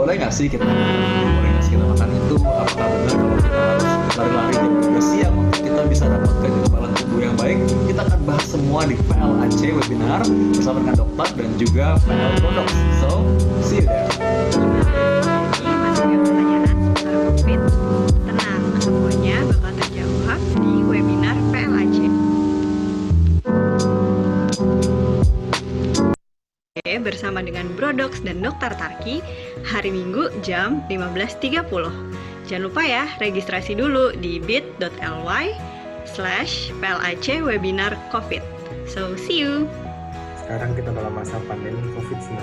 boleh nggak sih kita makan itu? Apakah benar kalau kita harus lari-lari jam 12 siang untuk kita bisa dapatkan kekebalan tubuh yang baik? Kita akan bahas semua di PLAC webinar bersama dengan dokter dan juga PL Product. So, see you there. Masih ada pertanyaan seputar COVID? Tenang, semuanya bakal terjawab di webinar PLAC. Bersama dengan Brodox dan Dr. Tarki hari Minggu jam 15.30. Jangan lupa ya, registrasi dulu di bit.ly/PLAC webinar COVID. So, see you! Sekarang kita dalam masa pandemi COVID-19.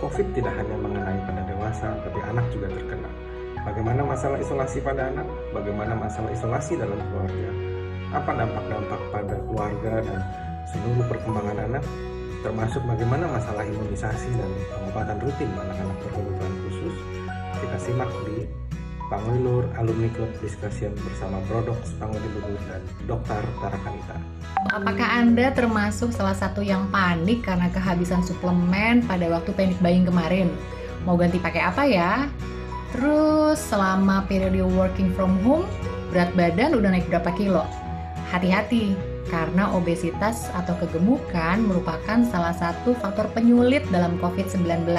COVID tidak hanya mengenai pada dewasa, tapi anak juga terkena. Bagaimana masalah isolasi pada anak? Bagaimana masalah isolasi dalam keluarga? Apa dampak-dampak pada keluarga dan seluruh perkembangan anak? Termasuk bagaimana masalah imunisasi dan pengobatan rutin anak-anak berkebutuhan khusus. Kita simak di Pangwilur Alumni Club Discussion bersama Brodox Pangwilur dan Dr. Tarakanita. Apakah Anda termasuk salah satu yang panik karena kehabisan suplemen pada waktu panic buying kemarin? Mau ganti pakai apa ya? Terus selama periode working from home, berat badan udah naik berapa kilo? Hati-hati, karena obesitas atau kegemukan merupakan salah satu faktor penyulit dalam COVID-19.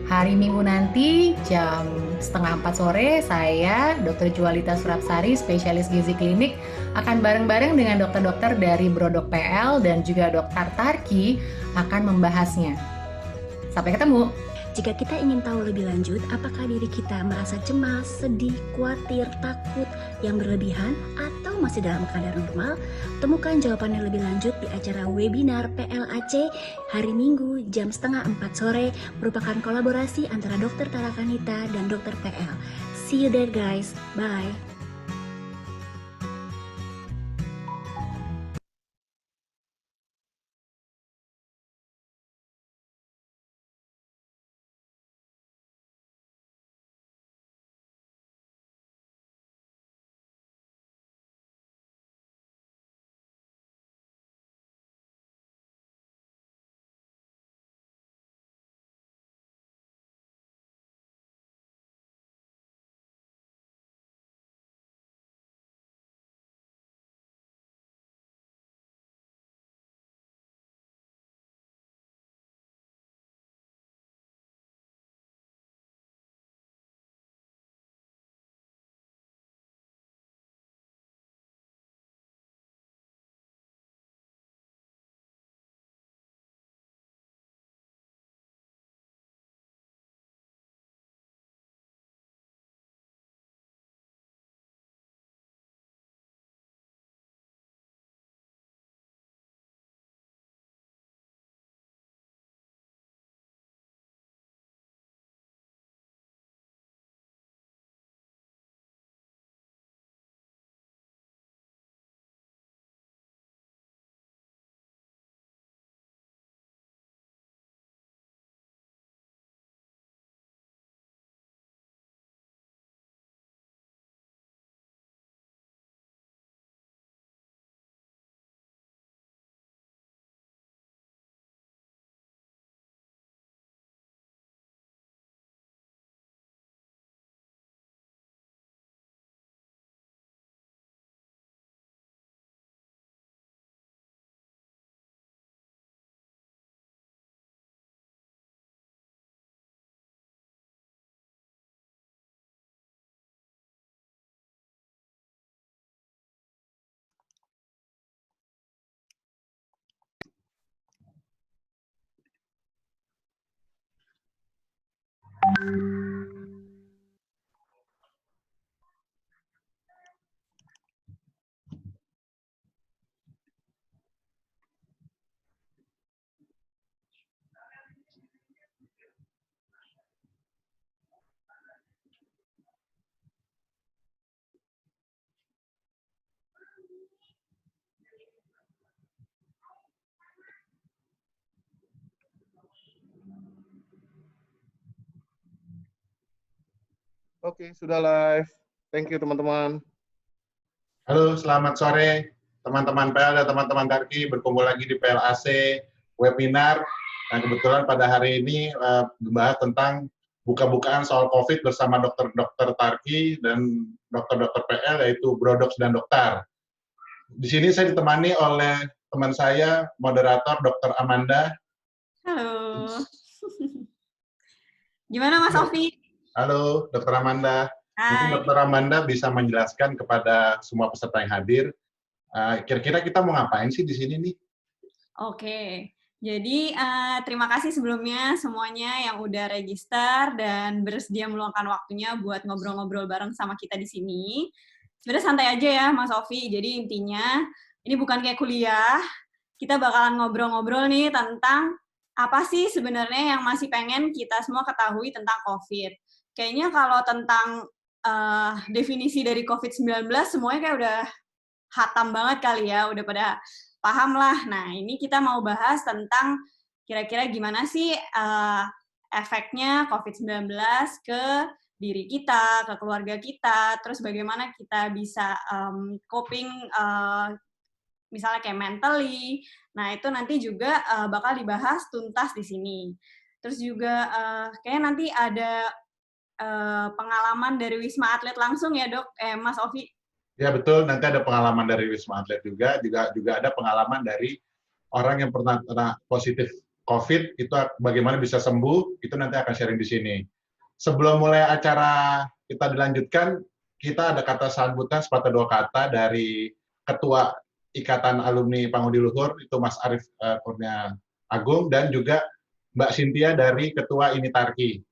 Hari Minggu nanti jam 3:30 sore, saya Dr. Jualita Surapsari, spesialis gizi klinik, akan bareng-bareng dengan dokter-dokter dari Brodok PL dan juga Dr. Tarki akan membahasnya. Sampai ketemu! Jika kita ingin tahu lebih lanjut, apakah diri kita merasa cemas, sedih, khawatir, takut, yang berlebihan, atau masih dalam keadaan normal, temukan jawabannya lebih lanjut di acara webinar PLAC hari Minggu jam 3:30 sore, merupakan kolaborasi antara Dr. Tarakanita dan Dr. PL. See you there guys, bye! Oke, sudah live. Thank you teman-teman. Halo, selamat sore teman-teman PL dan teman-teman Tarki, berkumpul lagi di PLAC webinar. Dan kebetulan pada hari ini membahas tentang buka-bukaan soal COVID bersama dokter-dokter Tarki dan dokter-dokter PL, yaitu Brodox dan Dokter. Di sini saya ditemani oleh teman saya, moderator Dr. Amanda. Halo. Gimana Mas Ovi? Halo, Dr. Amanda. Mungkin Hai. Dr. Amanda bisa menjelaskan kepada semua peserta yang hadir, kira-kira kita mau ngapain sih di sini nih? Oke. Jadi terima kasih sebelumnya semuanya yang udah register dan bersedia meluangkan waktunya buat ngobrol-ngobrol bareng sama kita di sini. Sebenarnya santai aja ya Mas Ovi. Jadi intinya ini bukan kayak kuliah. Kita bakalan ngobrol-ngobrol nih tentang apa sih sebenarnya yang masih pengen kita semua ketahui tentang COVID. Kayaknya kalau tentang definisi dari COVID-19 semuanya kayak udah hatam banget kali ya, udah pada paham lah. Nah, ini kita mau bahas tentang kira-kira gimana sih efeknya COVID-19 ke diri kita, ke keluarga kita, terus bagaimana kita bisa coping misalnya kayak mentally. Nah, itu nanti juga bakal dibahas tuntas di sini. Terus juga kayaknya nanti ada pengalaman dari Wisma Atlet langsung ya, Dok? Mas Ovi? Ya betul, nanti ada pengalaman dari Wisma Atlet juga ada pengalaman dari orang yang pernah positif COVID, itu bagaimana bisa sembuh, itu nanti akan sharing di sini. Sebelum mulai acara kita dilanjutkan, kita ada kata sambutan sepatah dua kata dari Ketua Ikatan Alumni Pangudi Luhur, itu Mas Arief Kurnia Agung, dan juga Mbak Cynthia dari Ketua Initarki.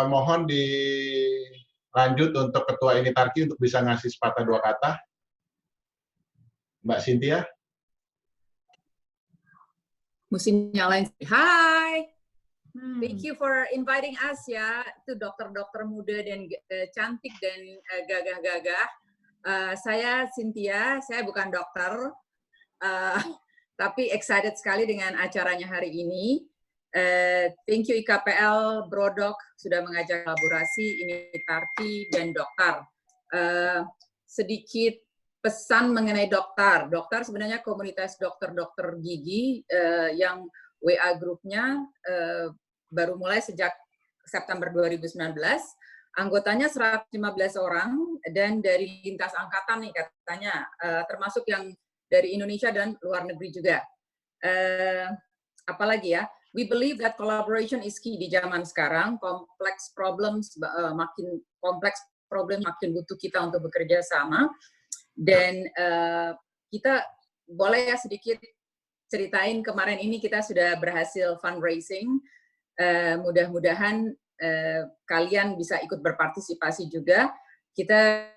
Mohon dilanjut untuk Ketua Initarki untuk bisa ngasih sepatah dua kata. Mbak Cynthia. Mesti nyalain. Hai. Thank you for inviting us ya, to dokter-dokter muda dan cantik dan gagah-gagah. Saya Cynthia, saya bukan dokter, tapi excited sekali dengan acaranya hari ini. Thank you IKPL, Brodox sudah mengajak kolaborasi ini Tarki dan Dokter. Sedikit pesan mengenai Dokter. Dokter sebenarnya komunitas dokter-dokter gigi yang WA grupnya baru mulai sejak September 2019. Anggotanya 115 orang dan dari lintas angkatan nih katanya, termasuk yang dari Indonesia dan luar negeri juga. Apalagi ya, we believe that collaboration is key di zaman sekarang. Complex problems makin kompleks, problem makin butuh kita untuk bekerja sama. Dan kita boleh ya sedikit ceritain kemarin ini kita sudah berhasil fundraising. Mudah-mudahan kalian bisa ikut berpartisipasi juga. Kita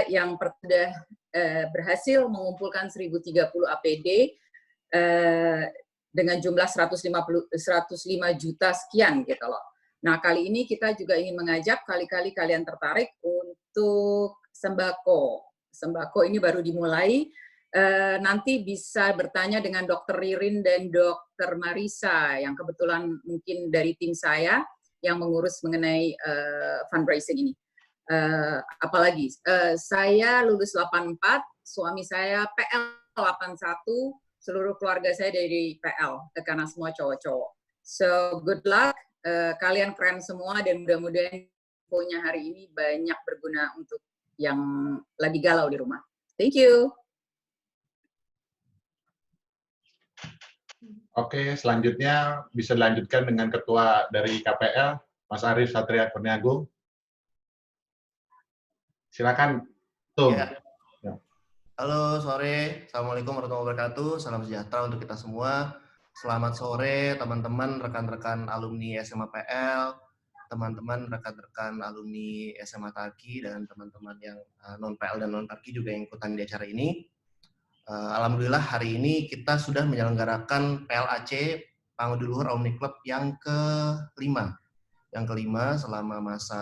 yang sudah berhasil mengumpulkan 1030 APD dengan jumlah 105 juta sekian gitu loh. Nah, kali ini kita juga ingin mengajak kali-kali kalian tertarik untuk sembako. Sembako ini baru dimulai. Nanti bisa bertanya dengan Dr. Ririn dan Dr. Marisa yang kebetulan mungkin dari tim saya yang mengurus mengenai fundraising ini. Apalagi saya lulus 84, suami saya PL 81, seluruh keluarga saya dari PL karena semua cowok-cowok. So good luck, kalian keren semua dan mudah-mudahan infonya hari ini banyak berguna untuk yang lagi galau di rumah. Thank you. Oke, selanjutnya bisa dilanjutkan dengan Ketua dari KPL, Mas Arief Satria Kurniagung. Silakan, Tum. Ya. Halo, sore. Assalamualaikum warahmatullahi wabarakatuh. Salam sejahtera untuk kita semua. Selamat sore, teman-teman, rekan-rekan alumni SMA PL, teman-teman, rekan-rekan alumni SMA Tarki, dan teman-teman yang non-PL dan non-Tarki juga yang ikutan di acara ini. Alhamdulillah hari ini kita sudah menyelenggarakan PLAC Pangudi Luhur Alumni Club yang kelima. Yang kelima selama masa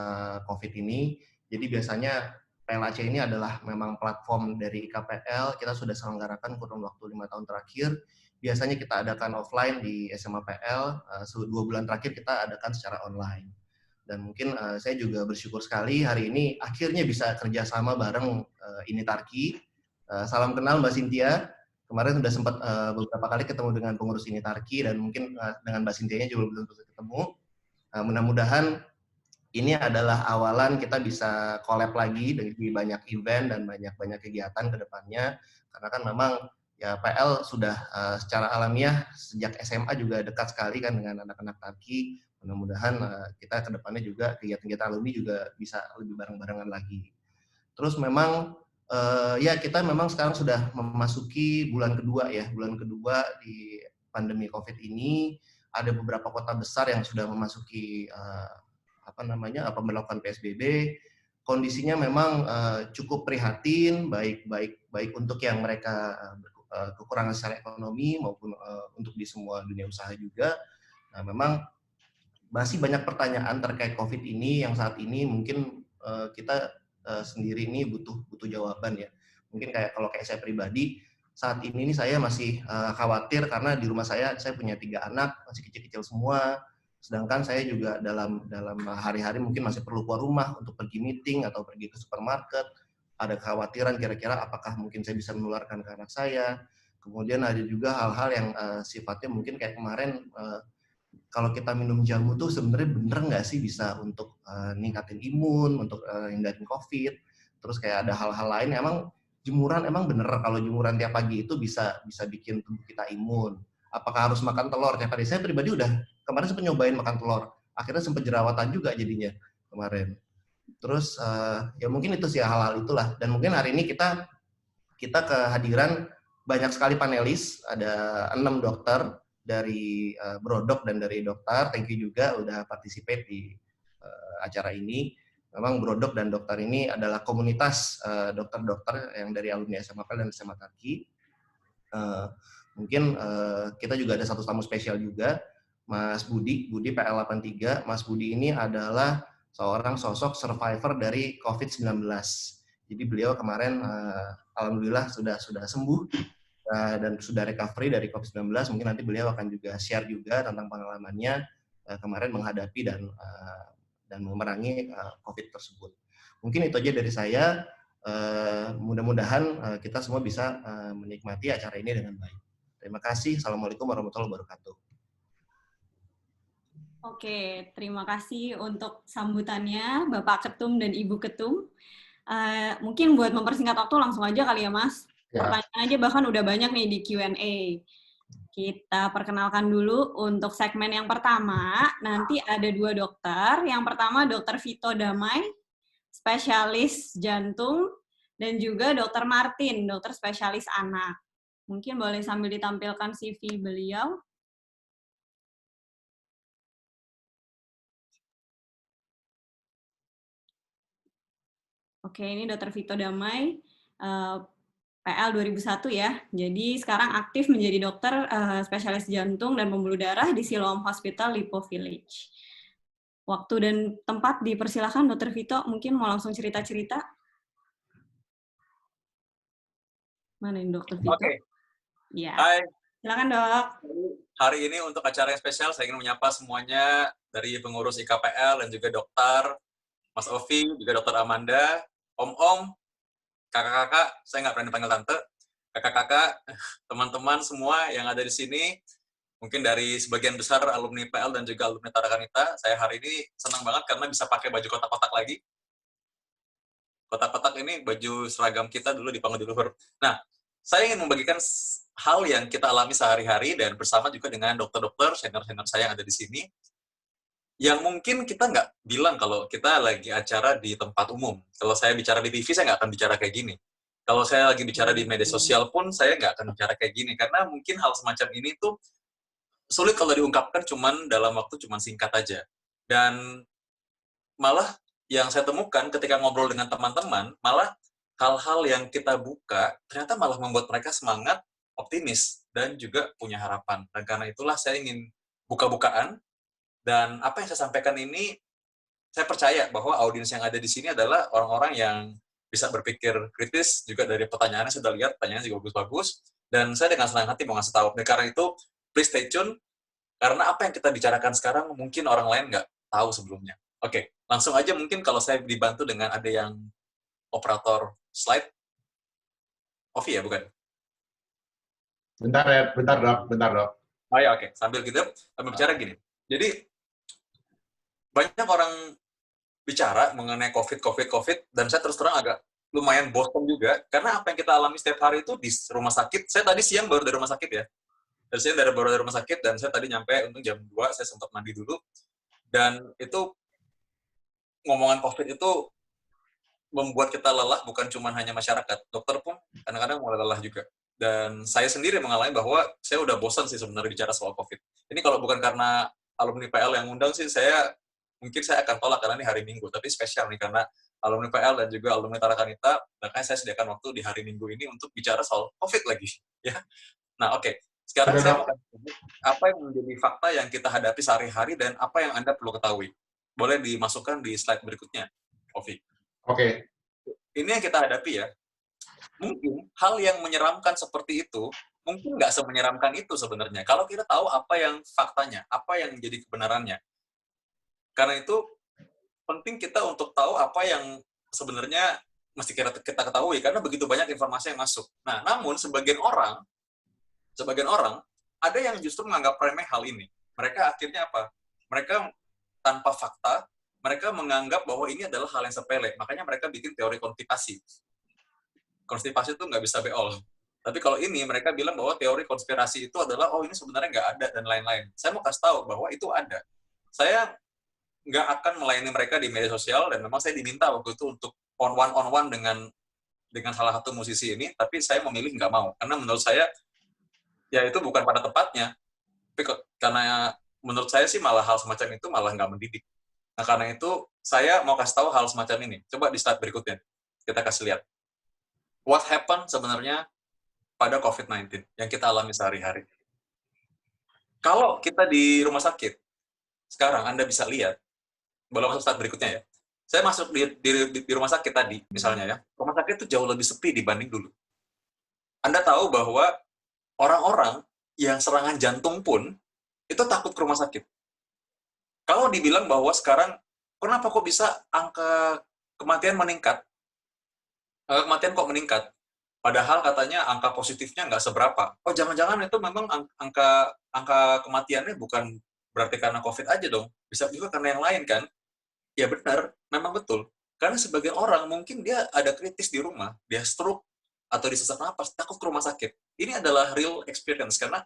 COVID ini. Jadi biasanya PLAC ini adalah memang platform dari KPL. Kita sudah selenggarakan kurun waktu 5 tahun terakhir. Biasanya kita adakan offline di SMA PL. 2 bulan terakhir kita adakan secara online. Dan mungkin saya juga bersyukur sekali hari ini akhirnya bisa kerjasama bareng ini Tarki. Salam kenal Mbak Cynthia. Kemarin sudah sempat beberapa kali ketemu dengan pengurus ini Tarki dan mungkin dengan Mbak Cynthia juga belum tentu ketemu. Mudah-mudahan ini adalah awalan kita bisa collab lagi dari banyak event dan banyak kegiatan ke depannya, karena kan memang ya PL sudah secara alamiah sejak SMA juga dekat sekali kan dengan anak-anak Tarki. Mudah-mudahan kita ke depannya juga kegiatan-kegiatan alumni juga bisa lebih bareng-barengan lagi. Terus memang ya kita memang sekarang sudah memasuki bulan kedua ya, bulan kedua di pandemi COVID ini. Ada beberapa kota besar yang sudah memasuki pemberlakuan PSBB. Kondisinya memang cukup prihatin, baik untuk yang mereka kekurangan secara ekonomi maupun untuk di semua dunia usaha juga. Nah, memang masih banyak pertanyaan terkait COVID ini yang saat ini mungkin kita sendiri ini butuh jawaban ya. Mungkin kalau saya pribadi saat ini saya masih khawatir karena di rumah saya punya 3 anak masih kecil-kecil semua. Sedangkan saya juga dalam hari-hari mungkin masih perlu keluar rumah untuk pergi meeting atau pergi ke supermarket. Ada kekhawatiran kira-kira apakah mungkin saya bisa menularkan ke anak saya. Kemudian ada juga hal-hal yang sifatnya mungkin kayak kemarin kalau kita minum jamu tuh sebenarnya bener nggak sih bisa untuk ningkatin imun, untuk hindarin COVID. Terus kayak ada hal-hal lain emang jemuran emang bener kalau jemuran tiap pagi itu bisa bikin tubuh kita imun. Apakah harus makan telur tiap hari? Saya pribadi udah kemarin sempat nyobain makan telur. Akhirnya sempat jerawatan juga jadinya kemarin. Terus ya mungkin itu sih hal-hal itulah. Dan mungkin hari ini kita kehadiran banyak sekali panelis, ada 6 dokter dari Brodok dan dari dokter. Thank you juga udah participate di acara ini. Memang Brodok dan dokter ini adalah komunitas dokter-dokter yang dari alumni SMA PL dan SMA Tarki. Mungkin kita juga ada satu tamu spesial juga, Mas Budi PL83. Mas Budi ini adalah seorang sosok survivor dari COVID-19. Jadi beliau kemarin alhamdulillah sudah sembuh dan sudah recovery dari COVID-19. Mungkin nanti beliau akan juga share juga tentang pengalamannya kemarin menghadapi dan memerangi COVID tersebut. Mungkin itu aja dari saya. Mudah-mudahan kita semua bisa menikmati acara ini dengan baik. Terima kasih. Assalamualaikum warahmatullahi wabarakatuh. Oke, terima kasih untuk sambutannya Bapak Ketum dan Ibu Ketum. Mungkin buat mempersingkat waktu langsung aja kali ya Mas. Ya. Pertanyaan aja bahkan udah banyak nih di Q&A. Kita perkenalkan dulu untuk segmen yang pertama. Nanti ada 2 dokter. Yang pertama Dr. Vito Damai, spesialis jantung, dan juga Dr. Martin, dokter spesialis anak. Mungkin boleh sambil ditampilkan CV beliau. Oke, ini Dr. Vito Damai, PL 2001 ya. Jadi sekarang aktif menjadi dokter spesialis jantung dan pembuluh darah di Siloam Hospital Lipo Village. Waktu dan tempat dipersilakan Dr. Vito, mungkin mau langsung cerita-cerita. Mana ini Dr. Vito? Oke. Ya. Hai. Silakan Dok. Hari ini untuk acara yang spesial, saya ingin menyapa semuanya dari pengurus IKPL dan juga dokter, Mas Ovi, juga dokter Amanda, Om-om, kakak-kakak, saya nggak pernah dipanggil tante, kakak-kakak, teman-teman semua yang ada di sini, mungkin dari sebagian besar alumni PL dan juga alumni Tarakanita, saya hari ini senang banget karena bisa pakai baju kotak-kotak lagi. Kotak-kotak ini baju seragam kita dulu di Panggung di Luhur. Nah, saya ingin membagikan hal yang kita alami sehari-hari dan bersama juga dengan dokter-dokter, senior-senior saya yang ada di sini, yang mungkin kita nggak bilang kalau kita lagi acara di tempat umum. Kalau saya bicara di TV, saya nggak akan bicara kayak gini. Kalau saya lagi bicara di media sosial pun, saya nggak akan bicara kayak gini. Karena mungkin hal semacam ini tuh sulit kalau diungkapkan dalam waktu singkat aja. Dan malah yang saya temukan ketika ngobrol dengan teman-teman, malah hal-hal yang kita buka, ternyata malah membuat mereka semangat, optimis, dan juga punya harapan. Dan karena itulah saya ingin buka-bukaan. Dan apa yang saya sampaikan ini, saya percaya bahwa audiens yang ada di sini adalah orang-orang yang bisa berpikir kritis, juga dari pertanyaannya sudah lihat, pertanyaannya juga bagus-bagus, dan saya dengan senang hati mau ngasih tahu. Dan karena itu, please stay tune, karena apa yang kita bicarakan sekarang mungkin orang lain nggak tahu sebelumnya. Oke, langsung aja mungkin kalau saya dibantu dengan ada yang operator slide. Ovi ya, bukan? Bentar dok. Oh ya, oke. Sambil bicara gini. Jadi, banyak orang bicara mengenai COVID, dan saya terus terang agak lumayan bosan juga, karena apa yang kita alami setiap hari itu di rumah sakit. Saya tadi siang baru dari rumah sakit ya. Baru dari rumah sakit, dan saya tadi nyampe, untung jam 2, saya sempat mandi dulu. Dan itu, ngomongan COVID itu membuat kita lelah, bukan cuma hanya masyarakat. Dokter pun kadang-kadang mulai lelah juga. Dan saya sendiri mengalami bahwa saya udah bosan sih sebenarnya bicara soal COVID. Ini kalau bukan karena alumni PL yang undang sih, mungkin saya akan tolak karena ini hari Minggu. Tapi spesial nih, karena alumni PL dan juga alumni Tarakanita, makanya saya sediakan waktu di hari Minggu ini untuk bicara soal COVID lagi. Ya. Nah, oke. Sekarang saya mau apa yang menjadi fakta yang kita hadapi sehari-hari dan apa yang Anda perlu ketahui. Boleh dimasukkan di slide berikutnya, Ovi. Oke. Ini yang kita hadapi ya. Mungkin hal yang menyeramkan seperti itu, mungkin nggak semenyeramkan itu sebenarnya. Kalau kita tahu apa yang faktanya, apa yang menjadi kebenarannya. Karena itu, penting kita untuk tahu apa yang sebenarnya mesti kita ketahui, karena begitu banyak informasi yang masuk. Nah, namun sebagian orang, ada yang justru menganggap remeh hal ini. Mereka akhirnya apa? Mereka tanpa fakta, mereka menganggap bahwa ini adalah hal yang sepele. Makanya mereka bikin teori konspirasi. Konspirasi itu nggak bisa beol. Tapi kalau ini, mereka bilang bahwa teori konspirasi itu adalah, oh ini sebenarnya nggak ada, dan lain-lain. Saya mau kasih tahu bahwa itu ada. Saya nggak akan melayani mereka di media sosial, dan memang saya diminta waktu itu untuk on one dengan salah satu musisi ini, tapi saya memilih nggak mau. Karena menurut saya, ya itu bukan pada tempatnya. Tapi karena menurut saya sih malah hal semacam itu malah nggak mendidik. Nah, karena itu, saya mau kasih tahu hal semacam ini. Coba di slide berikutnya, kita kasih lihat. What happened sebenarnya pada COVID-19 yang kita alami sehari-hari. Kalau kita di rumah sakit, sekarang Anda bisa lihat, boleh masuk slide berikutnya ya. Saya masuk di rumah sakit tadi, misalnya ya, rumah sakit itu jauh lebih sepi dibanding dulu. Anda tahu bahwa orang-orang yang serangan jantung pun, itu takut ke rumah sakit. Kalau dibilang bahwa sekarang, kenapa kok bisa angka kematian meningkat? Kematian kok meningkat? Padahal katanya angka positifnya nggak seberapa. Oh, jangan-jangan itu memang angka kematiannya bukan berarti karena COVID aja dong. Bisa juga karena yang lain kan? Ya benar, memang betul. Karena sebagian orang mungkin dia ada kritis di rumah, dia stroke, atau dia sesak napas, takut ke rumah sakit. Ini adalah real experience, karena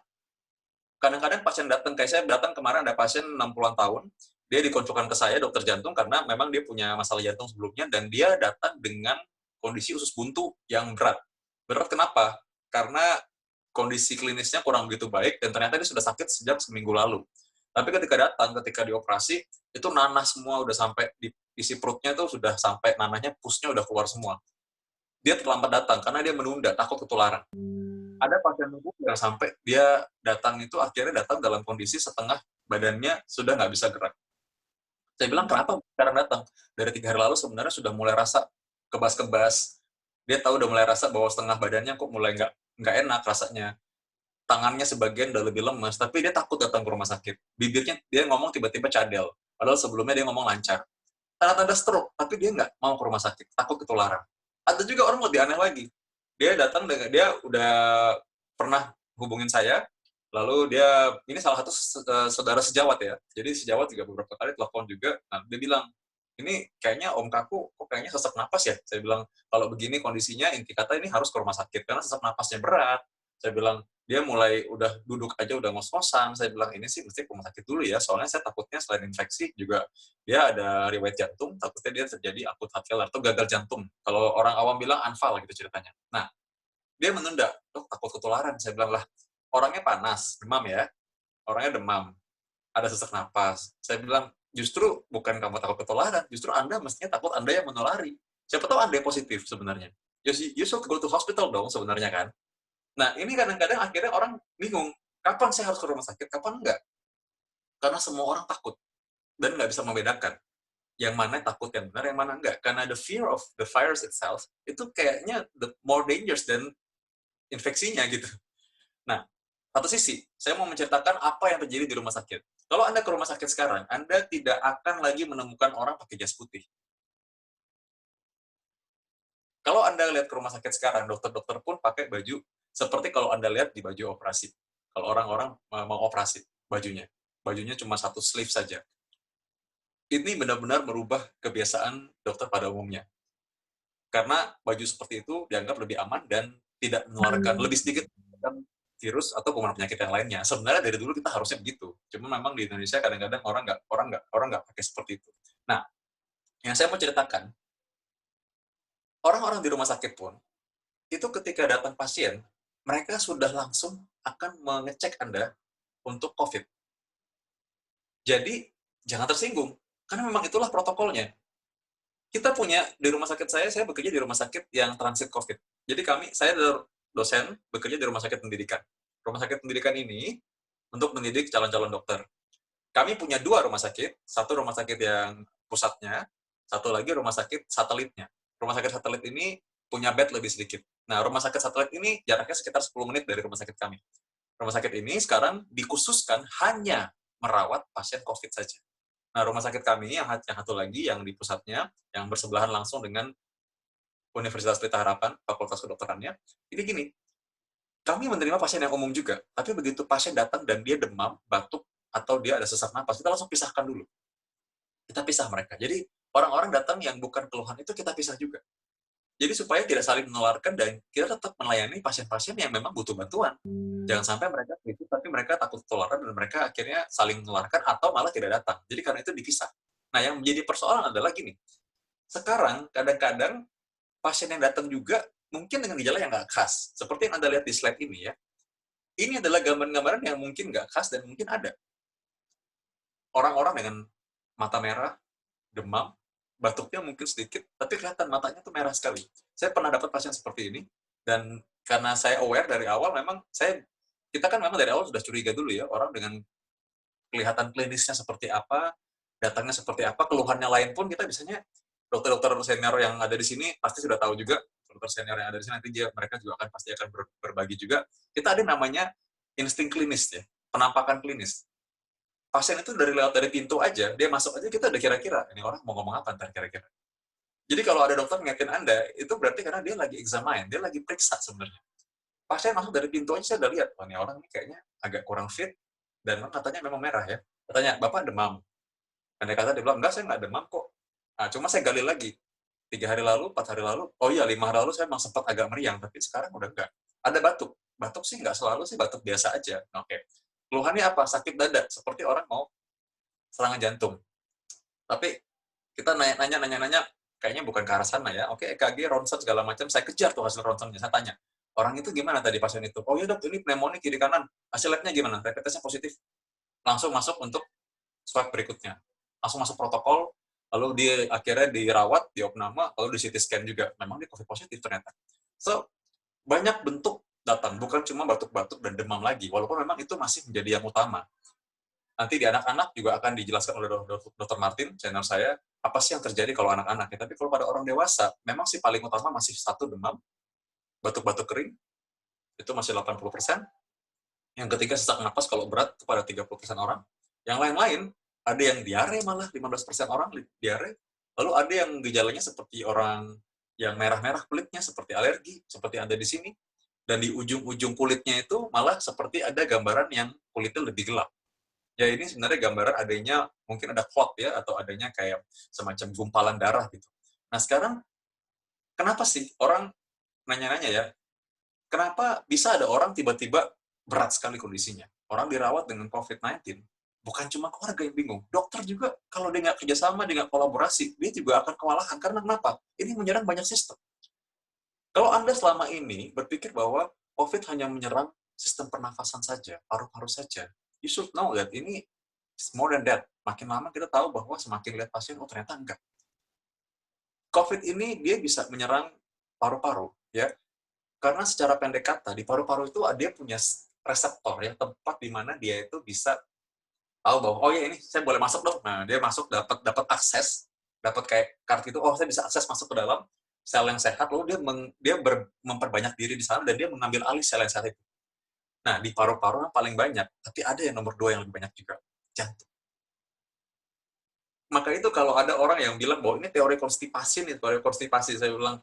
kadang-kadang pasien datang, kayak saya datang kemarin ada pasien 60-an tahun, dia dikonsulkan ke saya, dokter jantung, karena memang dia punya masalah jantung sebelumnya, dan dia datang dengan kondisi usus buntu yang berat. Berat kenapa? Karena kondisi klinisnya kurang begitu baik, dan ternyata dia sudah sakit sejak seminggu lalu. Tapi ketika dioperasi, itu nanah semua, udah sampai di isi perutnya itu sudah sampai nanahnya, pusnya udah keluar semua. Dia terlambat datang, karena dia menunda, takut ketularan. Ada pasien yang sampai dia datang itu akhirnya datang dalam kondisi setengah badannya sudah nggak bisa gerak. Saya bilang, kenapa sekarang datang? Dari 3 hari lalu sebenarnya sudah mulai rasa kebas-kebas. Dia tahu udah mulai rasa bahwa setengah badannya kok mulai nggak enak rasanya. Tangannya sebagian udah lebih lemas, tapi dia takut datang ke rumah sakit. Bibirnya, dia ngomong tiba-tiba cadel. Padahal sebelumnya dia ngomong lancar. Tanda-tanda stroke, tapi dia nggak mau ke rumah sakit, takut ketularan. Ada juga orang lebih aneh lagi. Dia datang dengan, dia udah pernah hubungin saya, lalu ini salah satu saudara sejawat ya, jadi sejawat juga beberapa kali telepon juga, nah dia bilang, ini kayaknya om kaku, kok kayaknya sesak napas ya? Saya bilang, kalau begini kondisinya, inti kata ini harus ke rumah sakit, karena sesak napasnya berat. Saya bilang, dia mulai udah duduk aja udah ngos-ngosan, saya bilang, ini sih mesti ke rumah sakit dulu ya, soalnya saya takutnya selain infeksi, juga dia ada riwayat jantung, takutnya dia terjadi akut heart failure, atau gagal jantung. Kalau orang awam bilang anfal gitu ceritanya. Nah, dia menunda, takut ketularan. Saya bilang, lah, orangnya panas, demam ya, orangnya demam, ada sesak napas. Saya bilang, justru bukan kamu takut ketularan, justru Anda mestinya takut Anda yang menulari. Siapa tahu Anda yang positif sebenarnya. You should go to hospital dong sebenarnya kan. Nah, ini kadang-kadang akhirnya orang bingung, kapan saya harus ke rumah sakit, kapan enggak? Karena semua orang takut, dan nggak bisa membedakan yang mana takut, yang benar, yang mana enggak. Karena the fear of the virus itself, itu kayaknya the more dangerous than infeksinya gitu. Nah, satu sisi, saya mau menceritakan apa yang terjadi di rumah sakit. Kalau Anda ke rumah sakit sekarang, Anda tidak akan lagi menemukan orang pakai jas putih. Kalau Anda lihat ke rumah sakit sekarang, dokter-dokter pun pakai baju seperti kalau Anda lihat di baju operasi. Kalau orang-orang mau operasi, bajunya cuma satu sleeve saja. ini benar-benar merubah kebiasaan dokter pada umumnya. Karena baju seperti itu dianggap lebih aman dan tidak menularkan, lebih sedikit menularkan virus atau kuman penyakit yang lainnya. Sebenarnya dari dulu kita harusnya begitu. Cuma memang di Indonesia kadang-kadang orang nggak pakai seperti itu. Nah, yang saya mau ceritakan, orang-orang di rumah sakit pun itu ketika datang pasien, mereka sudah langsung akan mengecek Anda untuk COVID. Jadi, jangan tersinggung, karena memang itulah protokolnya. Kita punya, di rumah sakit saya bekerja di rumah sakit yang transit COVID. Jadi saya dosen, bekerja di rumah sakit pendidikan. Rumah sakit pendidikan ini untuk mendidik calon-calon dokter. Kami punya 2 rumah sakit, satu rumah sakit yang pusatnya, satu lagi rumah sakit satelitnya. Rumah sakit satelit ini punya bed lebih sedikit. Nah, rumah sakit satelit ini jaraknya sekitar 10 menit dari rumah sakit kami. Rumah sakit ini sekarang dikhususkan hanya merawat pasien COVID saja. Nah, rumah sakit kami yang satu lagi yang di pusatnya, yang bersebelahan langsung dengan Universitas Pelita Harapan, Fakultas Kedokterannya, ini gini, kami menerima pasien yang umum juga, tapi begitu pasien datang dan dia demam, batuk, atau dia ada sesak napas, kita langsung pisahkan dulu. Kita pisah mereka. Jadi, orang-orang datang yang bukan keluhan itu kita pisah juga. Jadi supaya tidak saling menularkan dan kita tetap melayani pasien-pasien yang memang butuh bantuan. Jangan sampai mereka kritis, tapi mereka takut ketularan dan mereka akhirnya saling menularkan atau malah tidak datang. Jadi karena itu dipisah. Nah, yang menjadi persoalan adalah gini. Sekarang kadang-kadang pasien yang datang juga mungkin dengan gejala yang nggak khas. Seperti yang Anda lihat di slide ini ya. Ini adalah gambaran-gambaran yang mungkin nggak khas dan mungkin ada. Orang-orang dengan mata merah, demam, batuknya mungkin sedikit, tapi kelihatan matanya tuh merah sekali. Saya pernah dapat pasien seperti ini, dan karena saya aware dari awal, memang kita kan memang dari awal sudah curiga dulu ya, orang dengan kelihatan klinisnya seperti apa, datangnya seperti apa, keluhannya lain pun kita biasanya, dokter-dokter senior yang ada di sini pasti sudah tahu juga, dokter senior yang ada di sini nanti mereka juga pasti akan berbagi juga. Kita ada namanya insting klinis ya, penampakan klinis. Pasien itu lewat dari pintu aja, dia masuk aja kita udah kira-kira, ini orang mau ngomong apa ntar kira-kira. Jadi kalau ada dokter ngeliatin Anda, itu berarti karena dia lagi examine, dia lagi periksa sebenarnya. Pasien masuk dari pintu aja saya udah lihat, wah ini orang ini kayaknya agak kurang fit, dan katanya memang merah ya. Katanya, Bapak demam. Andai kata dia bilang, enggak saya nggak demam kok. Nah, cuma saya gali lagi, 3 hari lalu, 4 hari lalu, oh iya 5 hari lalu saya memang sempat agak meriang, tapi sekarang udah enggak. Ada batuk. Batuk sih nggak selalu sih, batuk biasa aja. Oke. Keluhannya apa? Sakit dada, seperti orang mau serangan jantung. Tapi kita nanya, kayaknya bukan ke arah sana ya. Oke, EKG, ronsen segala macam, saya kejar tuh hasil ronsennya, saya tanya. Orang itu gimana tadi pasien itu? Oh iya dok, ini pneumonia kiri kanan. Hasil labnya gimana? Rapid testnya positif. Langsung masuk untuk swab berikutnya. Langsung masuk protokol, lalu dia akhirnya dirawat, diopname, lalu di CT scan juga. Memang dia COVID positif ternyata. So, banyak bentuk datang, bukan cuma batuk-batuk dan demam lagi, walaupun memang itu masih menjadi yang utama. Nanti di anak-anak juga akan dijelaskan oleh Dr. Martin, senior saya, apa sih yang terjadi kalau anak-anak. Tapi kalau pada orang dewasa, memang sih paling utama masih 1 demam, batuk-batuk kering, itu masih 80%. Yang ketiga sesak napas kalau berat itu pada 30% orang. Yang lain-lain, ada yang diare malah 15% orang diare. Lalu ada yang gejalanya seperti orang yang merah-merah kulitnya, seperti alergi, seperti ada di sini. Dan di ujung-ujung kulitnya itu malah seperti ada gambaran yang kulitnya lebih gelap. Ya ini sebenarnya gambaran adanya, mungkin ada clot ya, atau adanya kayak semacam gumpalan darah gitu. Nah sekarang, kenapa sih orang nanya-nanya ya, kenapa bisa ada orang tiba-tiba berat sekali kondisinya? Orang dirawat dengan COVID-19, bukan cuma keluarga yang bingung, dokter juga kalau dia nggak kerjasama, dia nggak kolaborasi, dia juga akan kewalahan. Karena kenapa? Ini menyerang banyak sistem. Kalau Anda selama ini berpikir bahwa COVID hanya menyerang sistem pernafasan saja, paru-paru saja, you should know that ini is more than that. Makin lama kita tahu bahwa semakin lihat pasien, oh ternyata enggak. COVID ini dia bisa menyerang paru-paru, ya. Karena secara pendek kata, di paru-paru itu dia punya reseptor, ya, tempat di mana dia itu bisa tahu bahwa, oh ya ini saya boleh masuk dong. Nah, dia masuk dapat akses, dapat kayak kartu itu, oh saya bisa akses masuk ke dalam sel yang sehat, lalu dia memperbanyak diri di sana dan dia mengambil alih sel yang sehat itu. Nah, di paru-paru paling banyak, tapi ada yang nomor 2 yang lebih banyak juga, jantung. Maka itu kalau ada orang yang bilang bahwa ini teori konstipasi nih, teori konstipasi, saya bilang,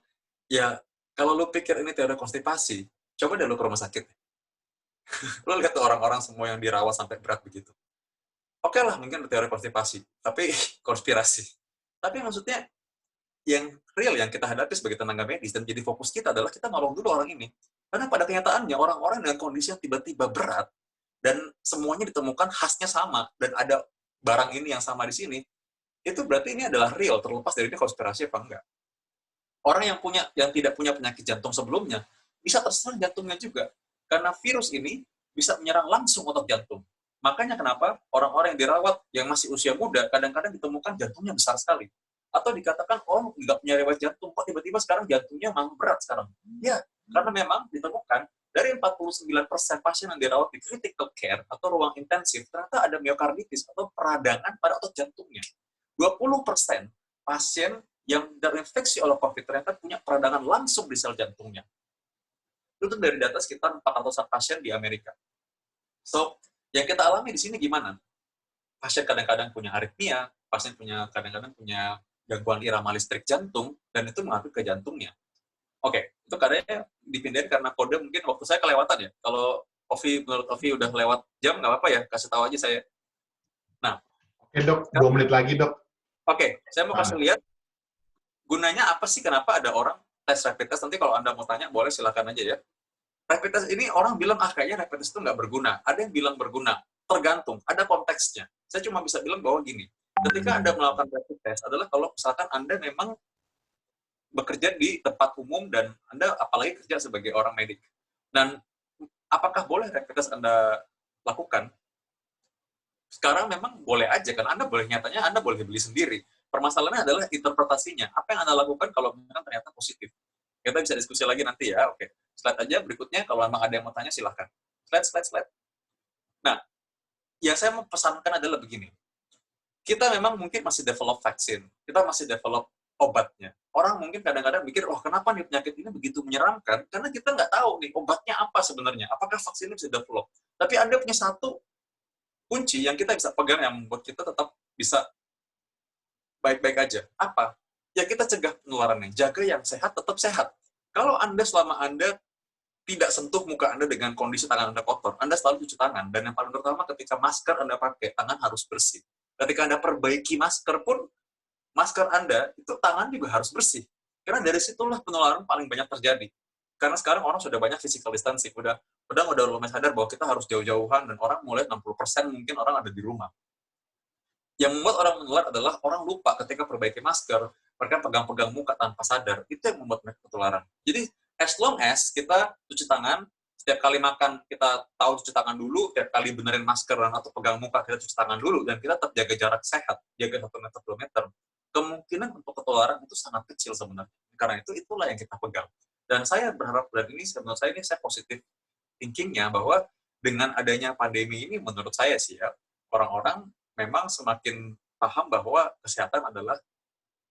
ya kalau lu pikir ini teori konstipasi, coba deh lu ke rumah sakit. Lu lihat tuh orang-orang semua yang dirawat sampai berat begitu. Oke lah, mungkin teori konspirasi. Tapi maksudnya yang real yang kita hadapi sebagai tenaga medis dan jadi fokus kita adalah kita nolong dulu orang ini. Karena pada kenyataannya orang-orang dengan kondisi yang tiba-tiba berat dan semuanya ditemukan khasnya sama dan ada barang ini yang sama di sini, itu berarti ini adalah real, terlepas dari ini konspirasi apa enggak. Orang yang tidak punya penyakit jantung sebelumnya bisa terserang jantungnya juga. Karena virus ini bisa menyerang langsung otot jantung. Makanya kenapa orang-orang yang dirawat yang masih usia muda kadang-kadang ditemukan jantungnya besar sekali. Atau dikatakan, oh nggak punya riwayat jantung, kok tiba-tiba sekarang jantungnya malah berat sekarang. Ya, karena memang ditemukan dari 49% pasien yang dirawat di critical care atau ruang intensif, ternyata ada myokarditis atau peradangan pada otot jantungnya. 20% pasien yang terinfeksi oleh COVID ternyata punya peradangan langsung di sel jantungnya. Itu dari data sekitar 400-an pasien di Amerika. So, yang kita alami di sini gimana? Pasien kadang-kadang punya aritmia, pasien kadang-kadang punya gangguan irama listrik jantung, dan itu mengaruh ke jantungnya. Oke, itu kadangnya dipindahin karena kode mungkin waktu saya kelewatan ya. Kalau menurut Ovi udah lewat jam, nggak apa-apa ya, kasih tahu aja saya. Nah. Oke dok, 2 menit lagi dok. Oke, saya mau kasih lihat, gunanya apa sih, kenapa ada orang tes rapid test, nanti kalau Anda mau tanya, boleh silakan aja ya. Rapid test ini orang bilang, kayaknya rapid test itu nggak berguna. Ada yang bilang berguna, tergantung, ada konteksnya. Saya cuma bisa bilang bahwa gini, ketika Anda melakukan rapid test adalah kalau misalkan Anda memang bekerja di tempat umum dan Anda apalagi kerja sebagai orang medik. Dan apakah boleh rapid test Anda lakukan? Sekarang memang boleh aja, kan Anda boleh nyatanya, Anda boleh beli sendiri. Permasalahannya adalah interpretasinya. Apa yang Anda lakukan kalau ternyata positif? Kita bisa diskusi lagi nanti ya, oke. Slide aja berikutnya, kalau memang ada yang mau tanya, silahkan. Slide. Nah, yang saya mau pesankan adalah begini. Kita memang mungkin masih develop vaksin, kita masih develop obatnya. Orang mungkin kadang-kadang mikir, kenapa nih penyakit ini begitu menyeramkan? Karena kita nggak tahu nih, obatnya apa sebenarnya. Apakah vaksin ini bisa develop? Tapi Anda punya satu kunci yang kita bisa pegang yang membuat kita tetap bisa baik-baik aja. Apa? Ya kita cegah penularannya, jaga yang sehat tetap sehat. Kalau selama Anda tidak sentuh muka Anda dengan kondisi tangan Anda kotor, Anda selalu cuci tangan. Dan yang paling pertama, ketika masker Anda pakai, tangan harus bersih. Ketika Anda perbaiki masker pun, masker Anda, itu tangan juga harus bersih. Karena dari situlah penularan paling banyak terjadi. Karena sekarang orang sudah banyak physical distancing, udah mulai sadar bahwa kita harus jauh-jauhan, dan orang mulai 60% mungkin orang ada di rumah. Yang membuat orang menular adalah orang lupa ketika perbaiki masker, mereka pegang-pegang muka tanpa sadar, itu yang membuat mereka ketularan. Jadi, as long as kita cuci tangan, setiap kali makan kita tahu cuci tangan dulu, setiap kali benerin masker atau pegang muka kita cuci tangan dulu, dan kita tetap jaga jarak sehat, jaga 1 meter 2 meter, kemungkinan untuk ketularan itu sangat kecil sebenarnya. Karena itulah yang kita pegang. Dan saya berharap, dan ini menurut saya positif thinking-nya, bahwa dengan adanya pandemi ini, menurut saya sih ya, orang-orang memang semakin paham bahwa kesehatan adalah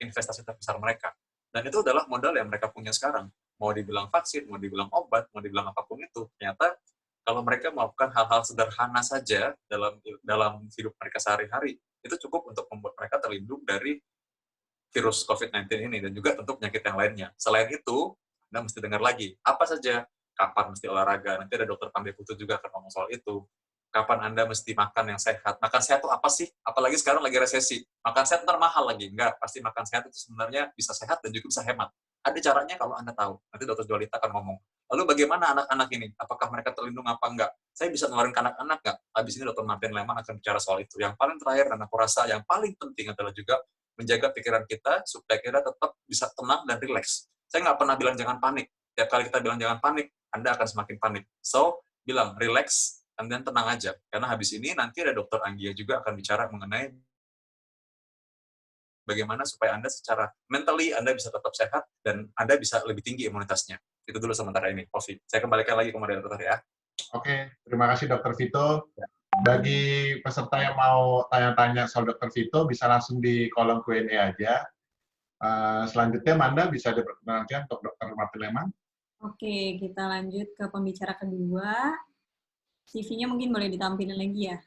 investasi terbesar mereka. Dan itu adalah modal yang mereka punya sekarang. Mau dibilang vaksin, mau dibilang obat, mau dibilang apapun itu. Ternyata kalau mereka melakukan hal-hal sederhana saja dalam hidup mereka sehari-hari, itu cukup untuk membuat mereka terlindung dari virus COVID-19 ini, dan juga tentu penyakit yang lainnya. Selain itu, Anda mesti dengar lagi, apa saja, kapan mesti olahraga, nanti ada dokter Pandai Putu juga akan ngomong soal itu. Kapan Anda mesti makan yang sehat. Makan sehat itu apa sih? Apalagi sekarang lagi resesi. Makan sehat ntar mahal lagi. Enggak, pasti makan sehat itu sebenarnya bisa sehat dan juga bisa hemat. Ada caranya kalau Anda tahu. Nanti Dr. Jolita akan ngomong. Lalu bagaimana anak-anak ini? Apakah mereka terlindung apa enggak? Saya bisa ngeluarin ke anak-anak enggak? Habis ini Dr. Martin Lehmann akan bicara soal itu. Yang paling terakhir, dan aku rasa yang paling penting adalah juga menjaga pikiran kita supaya kita tetap bisa tenang dan rileks. Saya nggak pernah bilang jangan panik. Tiap kali kita bilang jangan panik, Anda akan semakin panik. So, bilang relax, dan tenang aja. Karena habis ini nanti ada Dr. Anggia juga akan bicara mengenai bagaimana supaya Anda secara mentally Anda bisa tetap sehat dan Anda bisa lebih tinggi imunitasnya. Itu dulu sementara ini, Ovi. Saya kembalikan lagi ke moderator ya. Oke, terima kasih Dr. Vito. Bagi peserta yang mau tanya-tanya soal Dr. Vito, bisa langsung di kolom Q&A aja. Selanjutnya, Manda bisa diperkenalkan untuk Dr. Martin Lehmann. Oke, kita lanjut ke pembicara kedua. CV-nya mungkin boleh ditampilkan lagi ya.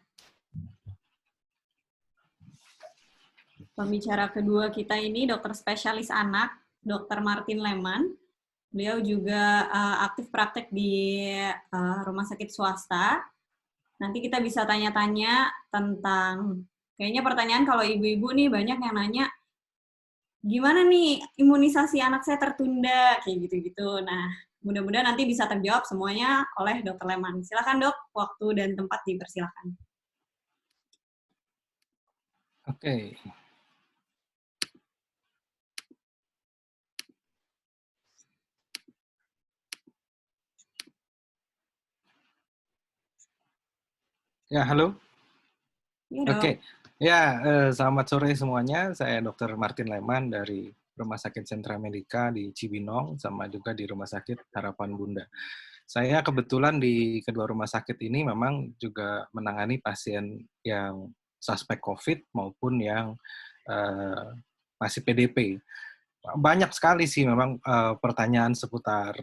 Pembicara kedua kita ini dokter spesialis anak, Dr. Martin Lehmann. Beliau juga aktif praktek di rumah sakit swasta. Nanti kita bisa tanya-tanya tentang, kayaknya pertanyaan kalau ibu-ibu nih banyak yang nanya, gimana nih imunisasi anak saya tertunda, kayak gitu-gitu. Nah, mudah-mudahan nanti bisa terjawab semuanya oleh Dr. Leman. Silakan dok, waktu dan tempat dipersilakan. Oke. Ya, halo. Iya dok. Oke. Ya, selamat sore semuanya. Saya Dr. Martin Leman dari Rumah Sakit Sentra Medika di Cibinong, sama juga di Rumah Sakit Harapan Bunda. Saya kebetulan di kedua rumah sakit ini memang juga menangani pasien yang suspek COVID maupun yang masih PDP. Banyak sekali sih memang pertanyaan seputar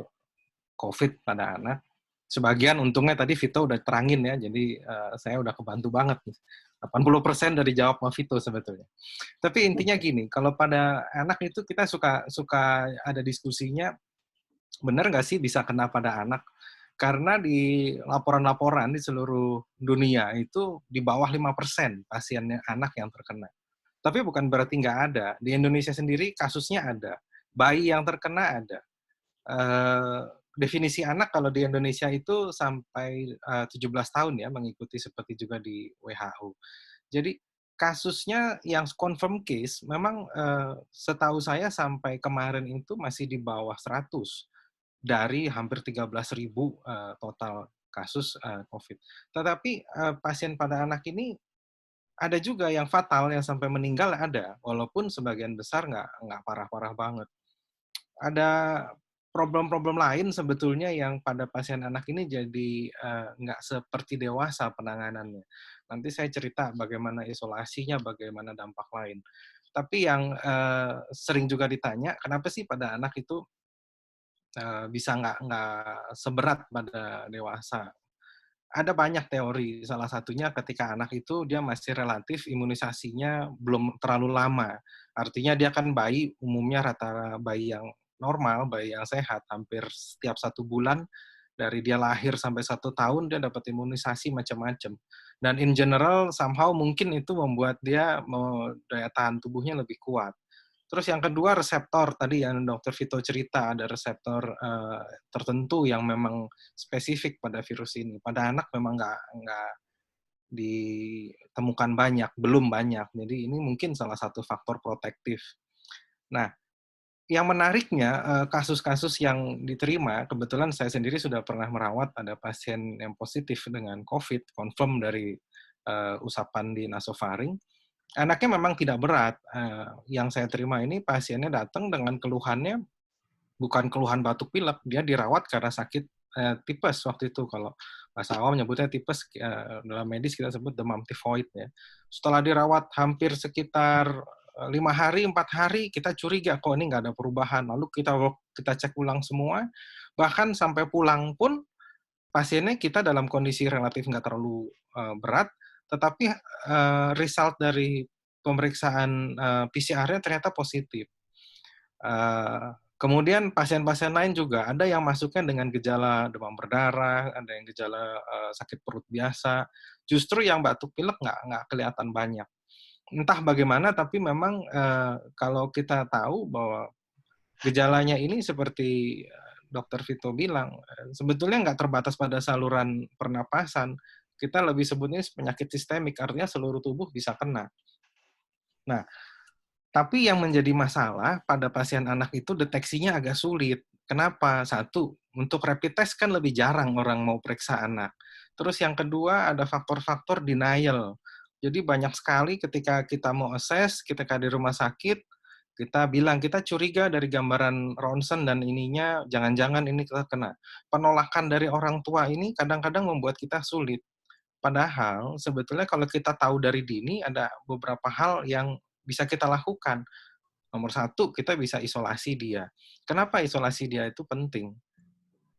COVID pada anak. Sebagian untungnya tadi Vito udah terangin ya, jadi saya udah kebantu banget nih. 80% dari jawab sama Vito sebetulnya. Tapi intinya gini, kalau pada anak itu kita suka ada diskusinya, benar nggak sih bisa kena pada anak? Karena di laporan-laporan di seluruh dunia itu di bawah 5% pasiennya anak yang terkena. Tapi bukan berarti nggak ada. Di Indonesia sendiri kasusnya ada. Bayi yang terkena ada. Definisi anak kalau di Indonesia itu sampai 17 tahun ya, mengikuti seperti juga di WHO. Jadi kasusnya yang confirm case memang setahu saya sampai kemarin itu masih di bawah 100 dari hampir 13.000 total kasus COVID. Tetapi pasien pada anak ini ada juga yang fatal yang sampai meninggal ada, walaupun sebagian besar nggak parah-parah banget. Ada problem-problem lain sebetulnya yang pada pasien anak ini jadi nggak seperti dewasa penanganannya. Nanti saya cerita bagaimana isolasinya, bagaimana dampak lain. Tapi yang sering juga ditanya, kenapa sih pada anak itu bisa nggak seberat pada dewasa? Ada banyak teori. Salah satunya ketika anak itu dia masih relatif imunisasinya belum terlalu lama. Artinya dia kan bayi, umumnya rata bayi yang normal, bayi yang sehat, hampir setiap 1 bulan dari dia lahir sampai 1 tahun dia dapat imunisasi macam-macam. Dan in general somehow mungkin itu membuat dia daya tahan tubuhnya lebih kuat. Terus yang kedua reseptor, tadi yang Dr. Vito cerita, ada reseptor tertentu yang memang spesifik pada virus ini. Pada anak memang nggak ditemukan banyak, belum banyak. Jadi ini mungkin salah satu faktor protektif. Nah, yang menariknya, kasus-kasus yang diterima, kebetulan saya sendiri sudah pernah merawat ada pasien yang positif dengan COVID, confirm dari usapan di nasofaring. Anaknya memang tidak berat. Yang saya terima ini pasiennya datang dengan keluhannya bukan keluhan batuk pilek, dia dirawat karena sakit tipes waktu itu. Kalau bahasa awam nyebutnya tipes, dalam medis kita sebut demam tifoid ya. Setelah dirawat hampir sekitar 5 hari, 4 hari, kita curiga kok ini nggak ada perubahan. Lalu kita cek ulang semua, bahkan sampai pulang pun pasiennya kita dalam kondisi relatif nggak terlalu berat, tetapi result dari pemeriksaan PCR-nya ternyata positif. Kemudian pasien-pasien lain juga, ada yang masuknya dengan gejala demam berdarah, ada yang gejala sakit perut biasa, justru yang batuk pilek nggak kelihatan banyak. Entah bagaimana, tapi memang kalau kita tahu bahwa gejalanya ini seperti Dr. Vito bilang, sebetulnya nggak terbatas pada saluran pernapasan, kita lebih sebutnya penyakit sistemik, artinya seluruh tubuh bisa kena. Nah, tapi yang menjadi masalah pada pasien anak itu deteksinya agak sulit. Kenapa? Satu, untuk rapid test kan lebih jarang orang mau periksa anak. Terus yang kedua ada faktor-faktor denial. Jadi banyak sekali ketika kita mau assess, ketika di rumah sakit, kita bilang kita curiga dari gambaran ronsen dan ininya, jangan-jangan ini kita kena. Penolakan dari orang tua ini kadang-kadang membuat kita sulit. Padahal sebetulnya kalau kita tahu dari dini ada beberapa hal yang bisa kita lakukan. Nomor satu, kita bisa isolasi dia. Kenapa isolasi dia itu penting?